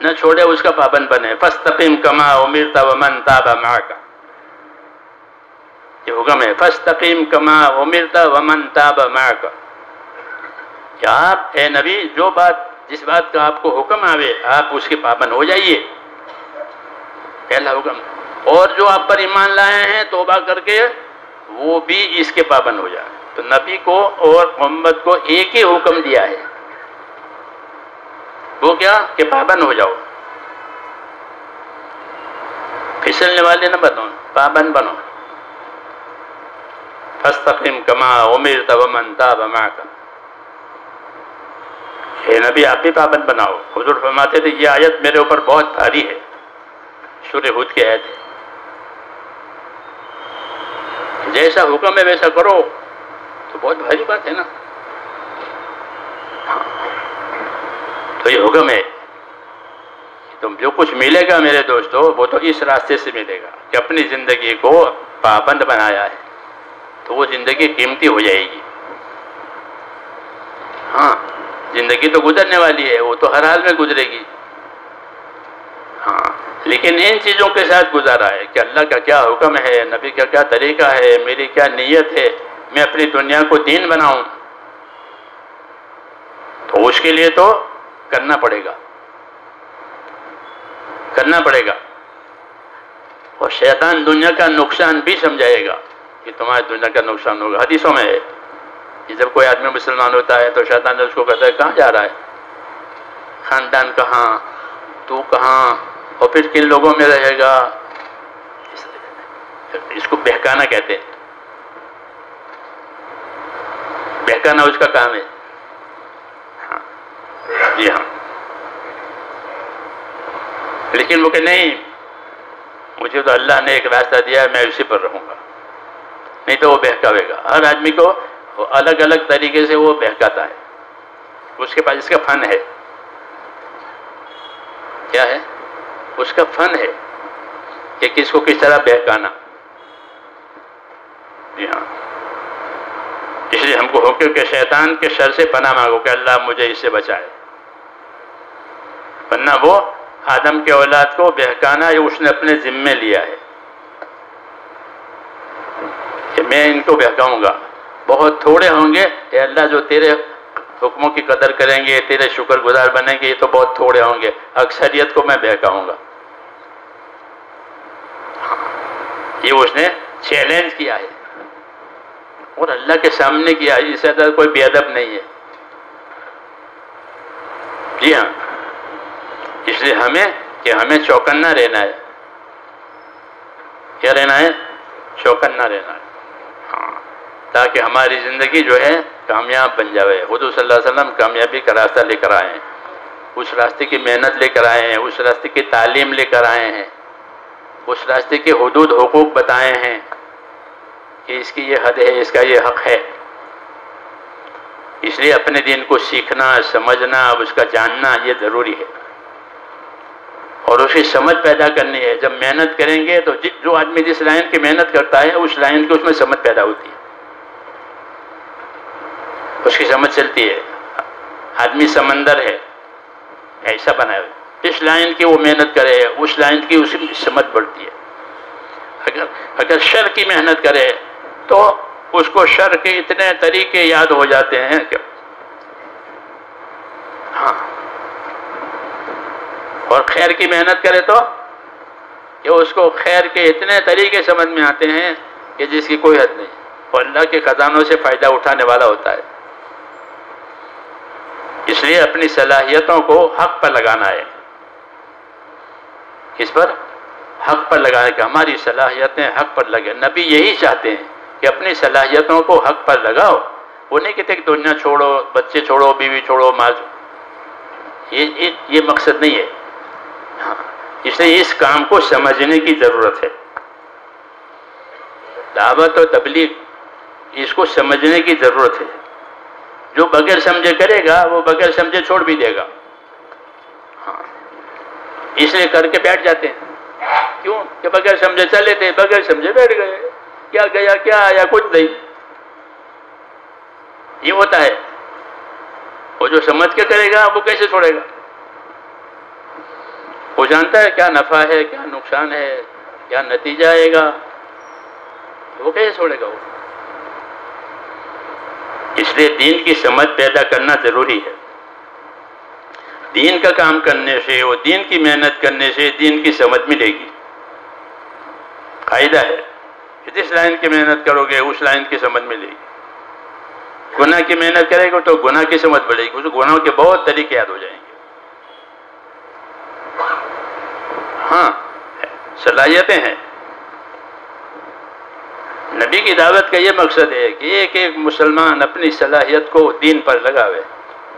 نہ چھوڑے، اس کا پابند بنے. فاستقم کما امرت ومن تاب معک. یہ حکم ہے، فاستقم کما امرت ومن تاب معک. کہ آپ اے نبی جس بات کا آپ کو حکم آوے آپ اس کے پابند ہو جائیے. پہلا حکم. اور جو آپ پر ایمان لائے ہیں توبہ کر کے وہ بھی اس کے پابند ہو جائے. تو نبی کو اور محمد کو ایک ہی حکم دیا ہے، وہ کیا؟ کہ پابند ہو جاؤ. پھسلنے والے نہ بنو، پابند بنو. فاستقم کما امرت ومن تاب معک. اے نبی آپ بھی پابند بناؤ. حضور فرماتے تھے یہ آیت میرے اوپر بہت بھاری ہے، سورہ ہود کی آیت ہے، جیسا حکم ہے ویسا کرو، تو بہت بھاری بات ہے نا. تو یہ حکم ہے. تم جو کچھ ملے گا میرے دوستو وہ تو اس راستے سے ملے گا کہ اپنی زندگی کو پابند بنایا ہے تو وہ زندگی قیمتی ہو جائے گی. ہاں زندگی تو گزرنے والی ہے، وہ تو ہر حال میں گزرے گی. ہاں لیکن ان چیزوں کے ساتھ گزارا ہے کہ اللہ کا کیا حکم ہے، نبی کا کیا طریقہ ہے، میری کیا نیت ہے، میں اپنی دنیا کو دین بناؤں، تو اس کے لیے تو کرنا پڑے گا، کرنا پڑے گا. اور شیطان دنیا کا نقصان بھی سمجھائے گا کہ تمہاری دنیا کا نقصان ہوگا. حدیثوں میں ہے کہ جب کوئی آدمی مسلمان ہوتا ہے تو شیطان اس کو کہتا ہے کہاں جا رہا ہے، خاندان کہاں، تو کہاں، اور پھر کن لوگوں میں رہے گا. اس کو بہکانا کہتے ہیں، بہکانا اس کا کام ہے. ہاں جی ہاں. لیکن وہ کہ نہیں، مجھے تو اللہ نے ایک راستہ دیا ہے، میں اسی پر رہوں گا. نہیں تو وہ بہکاوے گا. ہر آدمی کو الگ الگ طریقے سے وہ بہکاتا ہے، اس کے پاس اس کا فن ہے. کیا ہے؟ اس کا فن ہے کہ کس کو کس طرح بہکانا. جی ہاں. اس لیے ہم کو حکم کہ شیطان کے شر سے پناہ مانگو کہ اللہ مجھے اس سے بچائے. ورنہ وہ آدم کے اولاد کو بہکانا یہ اس نے اپنے ذمے لیا ہے کہ میں ان کو بہکاؤں گا. بہت تھوڑے ہوں گے اے اللہ جو تیرے حکموں کی قدر کریں گے، تیرے شکر گزار بنیں گے، یہ تو بہت تھوڑے ہوں گے. اکثریت کو میں بہکاؤں گا. یہ اس نے چیلنج کیا ہے اور اللہ کے سامنے کیا ہے. اس سے زیادہ کوئی بے ادب نہیں ہے. جی ہاں. اس لیے ہمیں چوکنا رہنا ہے. کیا رہنا ہے؟ چوکنا رہنا ہے. ہاں تاکہ ہماری زندگی جو ہے کامیاب بن جائے. حضور صلی اللہ علیہ وسلم کامیابی کا راستہ لے کر آئے ہیں، اس راستے کی محنت لے کر آئے ہیں، اس راستے کی تعلیم لے کر آئے ہیں، اس راستے کے حدود حقوق بتائے ہیں کہ اس کی یہ حد ہے، اس کا یہ حق ہے. اس لیے اپنے دین کو سیکھنا، سمجھنا، اس کا جاننا یہ ضروری ہے اور اس کی سمجھ پیدا کرنی ہے. جب محنت کریں گے تو جو آدمی جس لائن کی محنت کرتا ہے اس لائن کی اس میں سمجھ پیدا ہوتی ہے، اس کی سمجھ چلتی ہے. آدمی سمندر ہے ایسا بنا ہے، جس لائن کی وہ محنت کرے اس لائن کی اس کی سمجھ بڑھتی ہے. اگر شر کی محنت کرے تو اس کو شر کے اتنے طریقے یاد ہو جاتے ہیں کہ ہاں. اور خیر کی محنت کرے تو کہ اس کو خیر کے اتنے طریقے سمجھ میں آتے ہیں کہ جس کی کوئی حد نہیں، اور اللہ کے خزانوں سے فائدہ اٹھانے والا ہوتا ہے. اس لیے اپنی صلاحیتوں کو حق پر لگانا ہے. کس پر؟ حق پر لگانے کا. ہماری صلاحیتیں حق پر لگے. نبی یہی چاہتے ہیں کہ اپنی صلاحیتوں کو حق پر لگاؤ. وہ نہیں کہتے کہ دنیا چھوڑو، بچے چھوڑو، بیوی چھوڑو، ماں چھوڑو. یہ مقصد نہیں ہے. ہاں اس لیے اس کام کو سمجھنے کی ضرورت ہے. دعوت و تبلیغ اس کو سمجھنے کی ضرورت ہے. جو بغیر سمجھے کرے گا وہ بغیر سمجھے چھوڑ بھی دے گا. ہاں اس لیے کر کے بیٹھ جاتے ہیں. کیوں کہ بغیر سمجھے چلے تھے، بغیر سمجھے بیٹھ گئے، کیا گیا کیا آیا کچھ نہیں. یہ ہوتا ہے. وہ جو سمجھ کے کرے گا وہ کیسے چھوڑے گا؟ وہ جانتا ہے کیا نفع ہے، کیا نقصان ہے، کیا نتیجہ آئے گا، وہ کیسے چھوڑے گا وہ؟ اس لیے دین کی سمجھ پیدا کرنا ضروری ہے. دین کا کام کرنے سے اور دین کی محنت کرنے سے دین کی سمجھ ملے گی. قاعدہ ہے کہ جس لائن کی محنت کرو گے اس لائن کی سمجھ ملے گی. گناہ کی محنت کرے گا تو گناہ کی سمجھ بڑھے گی، اس گناہوں کے بہت طریقے یاد ہو جائیں گے. ہاں صلاحیتیں ہیں. نبی کی دعوت کا یہ مقصد ہے کہ ایک ایک مسلمان اپنی صلاحیت کو دین پر لگاوے.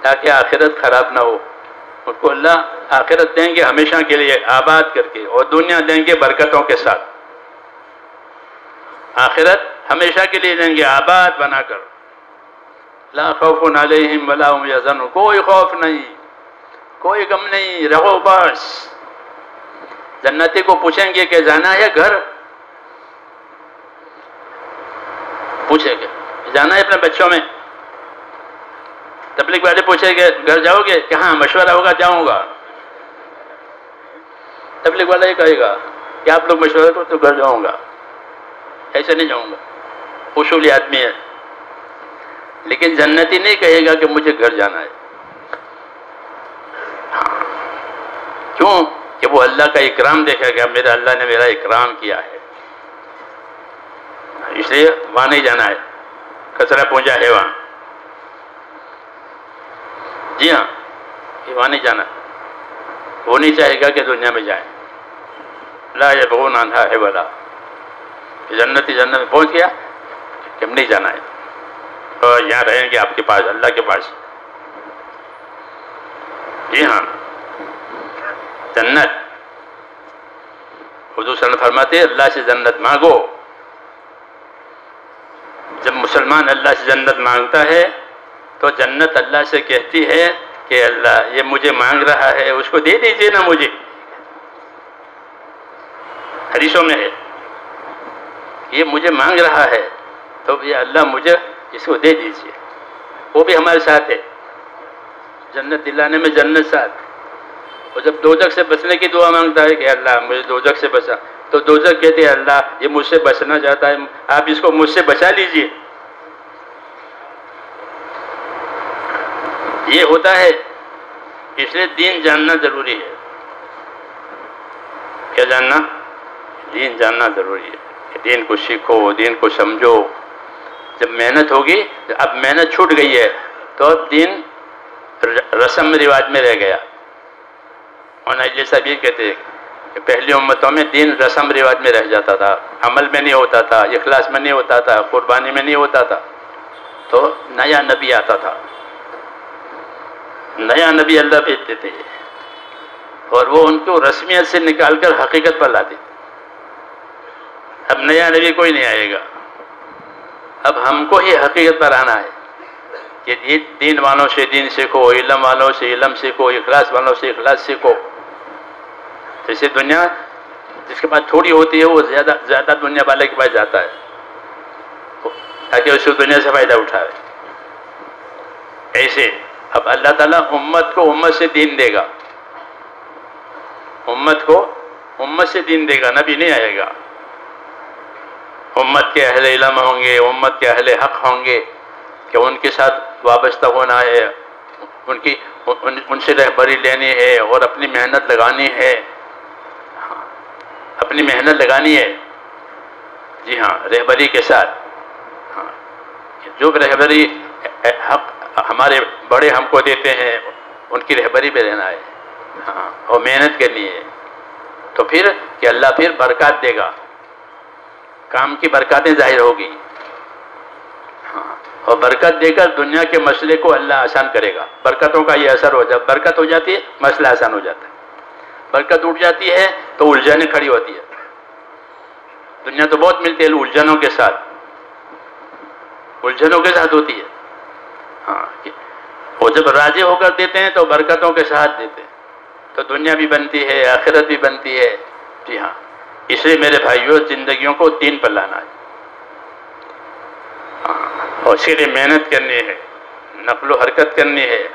تاکہ آخرت خراب نہ ہو. ان کو اللہ آخرت دیں گے ہمیشہ کے لیے آباد کر کے، اور دنیا دیں گے برکتوں کے ساتھ. آخرت ہمیشہ کے لیے دیں گے آباد بنا کر. لا خوف علیہم ولا هم یحزنون، کوئی خوف نہیں، کوئی غم نہیں، رہو بس. جنتی کو پوچھیں گے کہ جانا ہے گھر، پوچھیں گے جانا ہے اپنے بچوں میں. تبلیغ والے پوچھیں گے گھر جاؤ گے کہ ہاں مشورہ ہوگا جاؤں گا. تبلیغ والا یہ کہے گا کہ آپ لوگ مشورہ کرو تو گھر جاؤں گا، ایسے نہیں جاؤں گا. اصولی آدمی ہے. لیکن جنتی نہیں کہے گا کہ مجھے گھر جانا ہے. کیوں؟ کہ وہ اللہ کا اکرام دیکھے گا، میرا اللہ نے میرا اکرام کیا ہے، اس لیے وہاں نہیں جانا ہے. کچرا پونجا ہے وہاں، جی ہاں، یہ وہاں نہیں جانا. وہ نہیں چاہے گا کہ دنیا میں جائیں. لا یبغون عنہا حولا. جنتی جنت میں پہنچ گیا کہ ہم نہیں جانا ہے، اور یہاں رہیں گے آپ کے پاس، اللہ کے پاس. جی ہاں، جنت. حضور صلی اللہ علیہ وسلم فرماتے ہیں اللہ سے جنت مانگو. جب مسلمان اللہ سے جنت مانگتا ہے تو جنت اللہ سے کہتی ہے کہ اللہ یہ مجھے مانگ رہا ہے، اس کو دے دیجئے نا مجھے. حدیثوں میں ہے یہ مجھے مانگ رہا ہے تو یہ اللہ مجھے اس کو دے دیجئے. وہ بھی ہمارے ساتھ ہے، جنت دلانے میں جنت ساتھ. اور جب دوزخ سے بچنے کی دعا مانگتا ہے کہ اللہ مجھے دوزخ سے بچا، تو دوزخ کہتے ہیں اللہ یہ مجھ سے بچنا چاہتا ہے، آپ اس کو مجھ سے بچا لیجئے. یہ ہوتا ہے. اس لیے دین جاننا ضروری ہے. کیا جاننا؟ دین جاننا ضروری ہے. دین کو سیکھو، دین کو سمجھو. جب محنت ہوگی، اب محنت چھوٹ گئی ہے تو اب دین رسم رواج میں رہ گیا. اور جیسا بھی کہتے ہیں کہ پہلی امتوں میں دین رسم رواج میں رہ جاتا تھا، عمل میں نہیں ہوتا تھا، اخلاص میں نہیں ہوتا تھا، قربانی میں نہیں ہوتا تھا. تو نیا نبی آتا تھا، نیا نبی اللہ بھیجتے تھے، اور وہ ان کو رسمیت سے نکال کر حقیقت پر لاتے. اب نیا نبی کوئی نہیں آئے گا، اب ہم کو ہی حقیقت پر آنا ہے کہ دین والوں سے دین سیکھو، علم والوں سے علم سیکھو، اخلاص والوں سے اخلاص سیکھو. جیسے دنیا جس کے پاس تھوڑی ہوتی ہے وہ زیادہ دنیا والے کے پاس جاتا ہے تاکہ اس کو دنیا سے فائدہ اٹھائے. ایسے اب اللہ تعالیٰ امت کو امت سے دین دے گا، امت کو امت سے دین دے گا. نبی نہیں آئے گا. امت کے اہل علم ہوں گے، امت کے اہل حق ہوں گے کہ ان کے ساتھ وابستہ ہونا ہے، ان سے رہبری لینی ہے اور اپنی محنت لگانی ہے. اپنی محنت لگانی ہے. جی ہاں، رہبری کے ساتھ. جو رہبری حق ہمارے بڑے ہم کو دیتے ہیں ان کی رہبری پہ رہنا ہے. ہاں، اور محنت کرنی ہے. تو پھر کہ اللہ پھر برکات دے گا، کام کی برکاتیں ظاہر ہوگی. ہاں، اور برکت دے کر دنیا کے مسئلے کو اللہ آسان کرے گا. برکتوں کا یہ اثر ہو جاتا، برکت ہو جاتی ہے مسئلہ آسان ہو جاتا ہے. برکت اٹھ جاتی ہے تو الجھنیں کھڑی ہوتی ہے. دنیا تو بہت ملتی ہے الجھنوں کے ساتھ، الجھنوں کے ساتھ ہوتی ہے. ہاں، وہ جب راضی ہو کر دیتے ہیں تو برکتوں کے ساتھ دیتے ہیں تو دنیا بھی بنتی ہے، آخرت بھی بنتی ہے. جی ہاں، اس لیے میرے بھائیوں زندگیوں کو دین پر لانا ہے. اور اس کے لیے محنت کرنی ہے، نقل و حرکت کرنی ہے،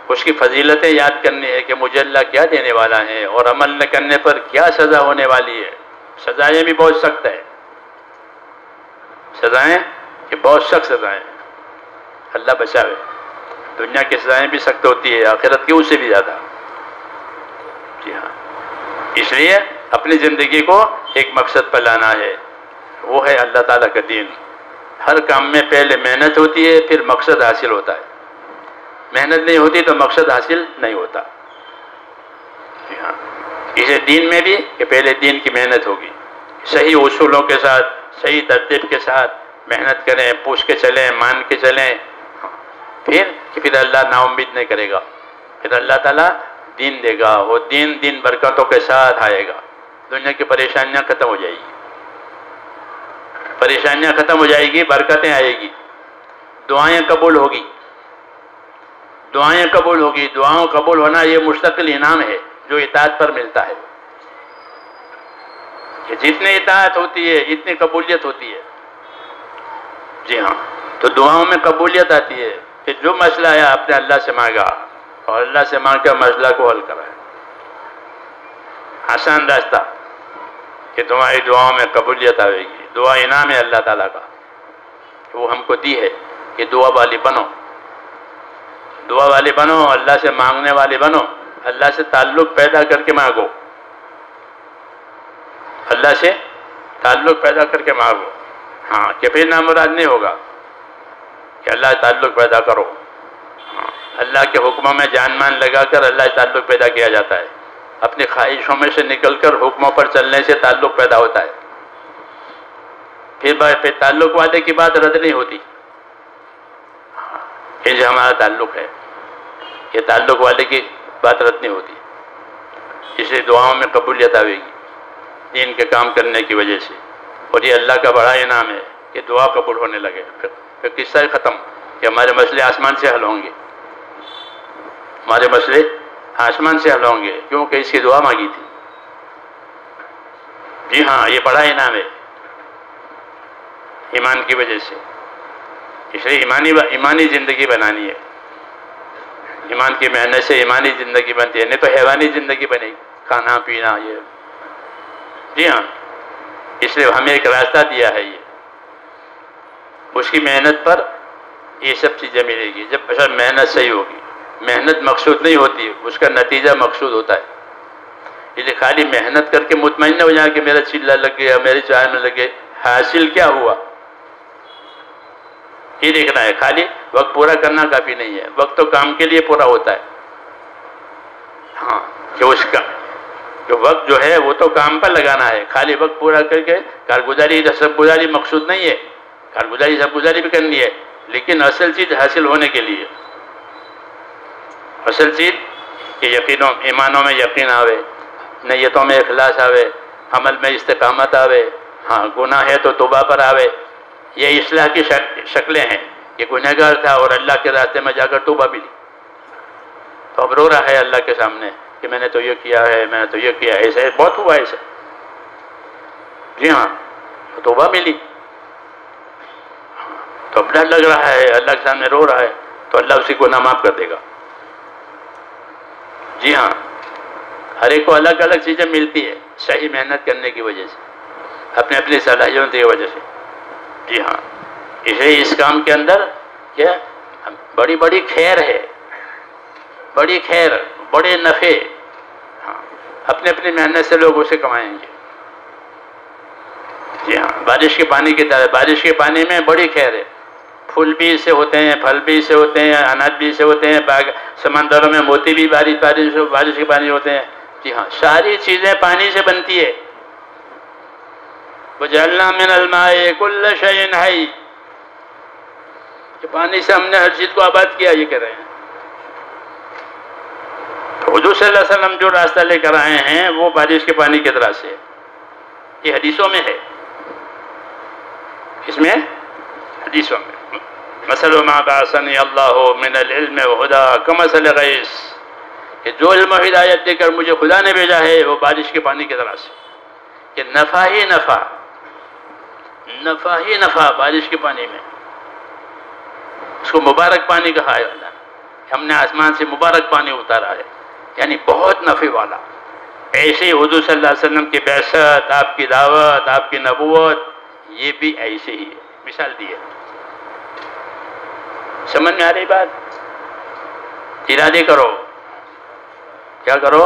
اس کی فضیلتیں یاد کرنی ہے کہ مجھے اللہ کیا دینے والا ہے اور عمل نہ کرنے پر کیا سزا ہونے والی ہے. سزائیں بھی بہت سخت ہے، سزائیں کہ بہت سخت سزائیں. اللہ بچاوے. دنیا کی سزائیں بھی سخت ہوتی ہے، آخرت کی اس سے بھی زیادہ. جی ہاں، اس لیے اپنی زندگی کو ایک مقصد پر لانا ہے، وہ ہے اللہ تعالیٰ کا دین. ہر کام میں پہلے محنت ہوتی ہے، پھر مقصد حاصل ہوتا ہے. محنت نہیں ہوتی تو مقصد حاصل نہیں ہوتا. جی ہاں، اسے دین میں بھی کہ پہلے دین کی محنت ہوگی، صحیح اصولوں کے ساتھ، صحیح ترتیب کے ساتھ محنت کریں، پوچھ کے چلیں، مان کے چلیں. پھر اللہ نا امید نہیں کرے گا، پھر اللہ تعالیٰ دین دے گا، وہ دین برکتوں کے ساتھ آئے گا، دنیا کی پریشانیاں ختم ہو جائے گی، پریشانیاں ختم ہو جائے گی، برکتیں آئے گی، دعائیں قبول ہوگی، دعائیں قبول ہوگی۔ دعاؤں قبول ہونا یہ مستقل انعام ہے جو اطاعت پر ملتا ہے، کہ جتنی اطاعت ہوتی ہے اتنی قبولیت ہوتی ہے۔ جی ہاں، تو دعاؤں میں قبولیت آتی ہے کہ جو مسئلہ ہے آپ نے اللہ سے مانگا اور اللہ سے مانگ کر مسئلہ کو حل کرا ہے، آسان راستہ کہ تمہاری دعاؤں میں قبولیت آئے گی۔ دعا انعام ہے اللہ تعالیٰ کا، وہ ہم کو دی ہے کہ دعا والی بنو، دعا والے بنو، اللہ سے مانگنے والے بنو، اللہ سے تعلق پیدا کر کے مانگو، اللہ سے تعلق پیدا کر کے مانگو۔ ہاں، کہ پھر نامراد نہیں ہوگا کہ اللہ سے تعلق پیدا کرو۔ ہاں، اللہ کے حکموں میں جان مان لگا کر اللہ سے تعلق پیدا کیا جاتا ہے، اپنی خواہشوں میں سے نکل کر حکموں پر چلنے سے تعلق پیدا ہوتا ہے، پھر تعلق وعدے کی بات رد نہیں ہوتی۔ یہ جو ہمارا تعلق ہے، یہ تعلق والے کی بات رد نہیں ہوتی، اس لیے دعاؤں میں قبولیت آئے گی دین کے کام کرنے کی وجہ سے، اور یہ اللہ کا بڑا انعام ہے کہ دعا قبول ہونے لگے۔ پھر قصہ ہی ختم کہ ہمارے مسئلے آسمان سے حل ہوں گے، ہمارے مسئلے آسمان سے حل ہوں گے، کیونکہ اس کی دعا مانگی تھی۔ جی ہاں، یہ بڑا انعام ہے ایمان کی وجہ سے، اس لیے ایمانی زندگی بنانی ہے، ایمان کی محنت سے ایمانی زندگی بنتی ہے، نہیں تو حیوانی زندگی بنے گی، کھانا پینا یہ۔ جی ہاں، اس لیے ہمیں ایک راستہ دیا ہے، یہ اس کی محنت پر یہ سب چیزیں ملے گی جب بشر محنت صحیح ہوگی۔ محنت مقصود نہیں ہوتی، اس کا نتیجہ مقصود ہوتا ہے۔ یہ خالی محنت کر کے مطمئن نہ ہو جائے کہ میرا چلہ لگ گیا، میری چائے میں لگے، حاصل کیا ہوا یہ دیکھنا ہے۔ خالی وقت پورا کرنا کافی نہیں ہے، وقت تو کام کے لیے پورا ہوتا ہے۔ ہاں، کہ اس کا جو وقت جو ہے وہ تو کام پر لگانا ہے، خالی وقت پورا کر کے کارگزاری سب گزاری مقصود نہیں ہے، کارگزاری سب گزاری بھی کرنی ہے، لیکن اصل چیز حاصل ہونے کے لیے، اصل چیز کہ ایمانوں میں یقین آوے، نیتوں میں اخلاص آوے، عمل میں استقامت آوے، ہاں گناہ ہے تو توبہ پر آوے۔ یہ اصلاح کی شکلیں ہیں کہ گنہگار تھا اور اللہ کے راستے میں جا کر توبہ ملی، تو اب رو رہا ہے اللہ کے سامنے کہ میں نے تو یہ کیا ہے، میں نے تو یہ کیا ہے، ایسے بہت ہوا ایسے۔ جی ہاں، توبہ ملی تو اب ڈر لگ رہا ہے، اللہ کے سامنے رو رہا ہے، تو اللہ اسی کو گناہ معاف کر دے گا۔ جی ہاں، ہر ایک کو الگ الگ چیزیں ملتی ہے صحیح محنت کرنے کی وجہ سے، اپنے اپنی صلاحیتوں کی وجہ سے۔ جی ہاں، اسے اس کام کے اندر کیا بڑی بڑی خیر ہے، بڑی خیر، بڑے نفع، ہاں اپنے اپنی محنت سے لوگ اسے کمائیں گے۔ جی ہاں، بارش کے پانی کی طرح، بارش کے پانی میں بڑی خیر ہے، پھول بھی اس سے ہوتے ہیں، پھل بھی اس سے ہوتے ہیں، اناج بھی اس سے ہوتے ہیں، سمندروں میں موتی بھی بارش کے پانی ہوتے ہیں۔ جی ہاں، ساری چیزیں پانی سے بنتی ہے۔ وَجَعَلْنَا مِنَ الْمَاءِ كُلَّ شَيْءٍ حَيٍّ، کہ پانی سے ہم نے ہر چیز کو آباد کیا، یہ کہہ رہے ہیں۔ تو حضور صلی اللہ علیہ وسلم جو راستہ لے کر آئے ہیں وہ بارش کے پانی کی طرح سے، یہ حدیثوں میں ہے، اس میں حدیثوں میں مثل ما بعثني الله من العلم والهدى كمثل غيث، کہ جو علم و ہدایت دے کر مجھے خدا نے بھیجا ہے وہ بارش کے پانی کی طرح سے، کہ نفع ہی نفع، نفع ہی نفع بارش کے پانی میں، اس کو مبارک پانی کہا ہے اللہ نے، ہم نے آسمان سے مبارک پانی اتارا ہے، یعنی بہت نفع والا۔ ایسے ہی حضور صلی اللہ علیہ وسلم کی بعثت، آپ کی دعوت، آپ کی نبوت، یہ بھی ایسے ہی ہے، مثال دی ہے۔ سمجھ میں آ رہی بات؟ ارادے کرو، کیا کرو؟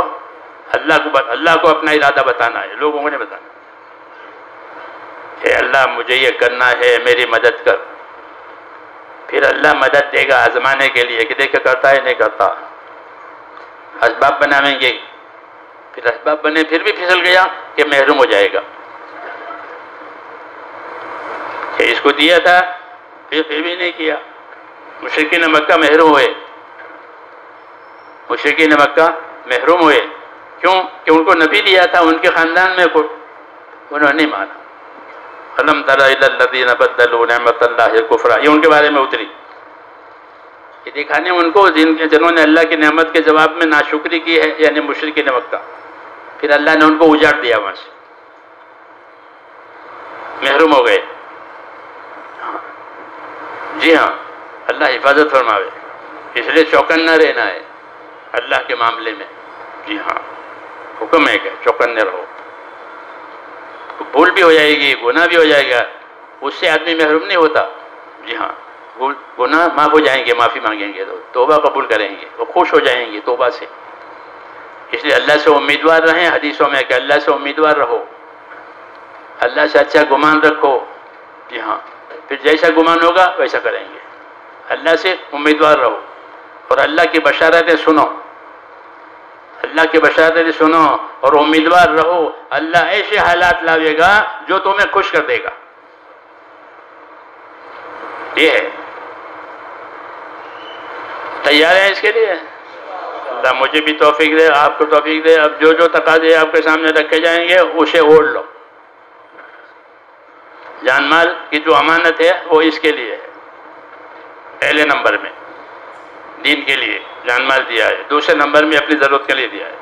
اللہ کو اپنا ارادہ بتانا ہے، لوگوں کو نہیں بتانا کہ اللہ مجھے یہ کرنا ہے، میری مدد کر۔ پھر اللہ مدد دے گا آزمانے کے لیے کہ دیکھ کرتا ہے نہیں کرتا، اسباب بنائیں گے، پھر اسباب بنے پھر بھی پھسل گیا کہ محروم ہو جائے گا، کہ اس کو دیا تھا پھر بھی نہیں کیا، مشرکین مکہ محروم ہوئے، مشرکین مکہ محروم ہوئے، کیوں کہ ان کو نبی دیا تھا، ان کے خاندان میں کو انہوں نے نہیں مانا۔ أَلَمْ تَرَ إِلَى الَّذِينَ بَدَّلُوا نِعْمَةَ اللَّهِ كُفْرًا، یہ ان کے بارے میں اتری، یہ دکھانے ان کو جنہوں نے اللہ کی نعمت کے جواب میں ناشکری کی ہے، یعنی مشرکین مکہ، پھر اللہ نے ان کو اجاڑ دیا وہاں سے، محروم ہو گئے۔ جی ہاں، اللہ حفاظت فرماوے، اس لیے چوکنا رہنا ہے اللہ کے معاملے میں۔ جی ہاں، حکم ہے کہ چوکنے رہو، بھول بھی ہو جائے گی، گناہ بھی ہو جائے گا، اس سے آدمی محروم نہیں ہوتا۔ جی ہاں، گناہ معاف ہو جائیں گے، معافی مانگیں گے تو توبہ قبول کریں گے، وہ خوش ہو جائیں گے توبہ سے۔ اس لیے اللہ سے امیدوار رہیں، حدیثوں میں کہ اللہ سے امیدوار رہو، اللہ سے اچھا گمان رکھو۔ جی ہاں، پھر جیسا گمان ہوگا ویسا کریں گے۔ اللہ سے امیدوار رہو اور اللہ کی بشارتیں سنو، اللہ کی بشارتیں سنو اور امیدوار رہو، اللہ ایسے حالات لاوے گا جو تمہیں خوش کر دے گا۔ یہ ہے، تیار ہیں اس کے لیے؟ اللہ مجھے بھی توفیق دے، آپ کو توفیق دے۔ اب جو جو تقاضے آپ کے سامنے رکھے جائیں گے اسے اوڑھ لو۔ جان مال کی جو امانت ہے وہ اس کے لیے ہے، پہلے نمبر میں دین کے لیے جان مال دیا ہے، دوسرے نمبر میں اپنی ضرورت کے لیے دیا ہے۔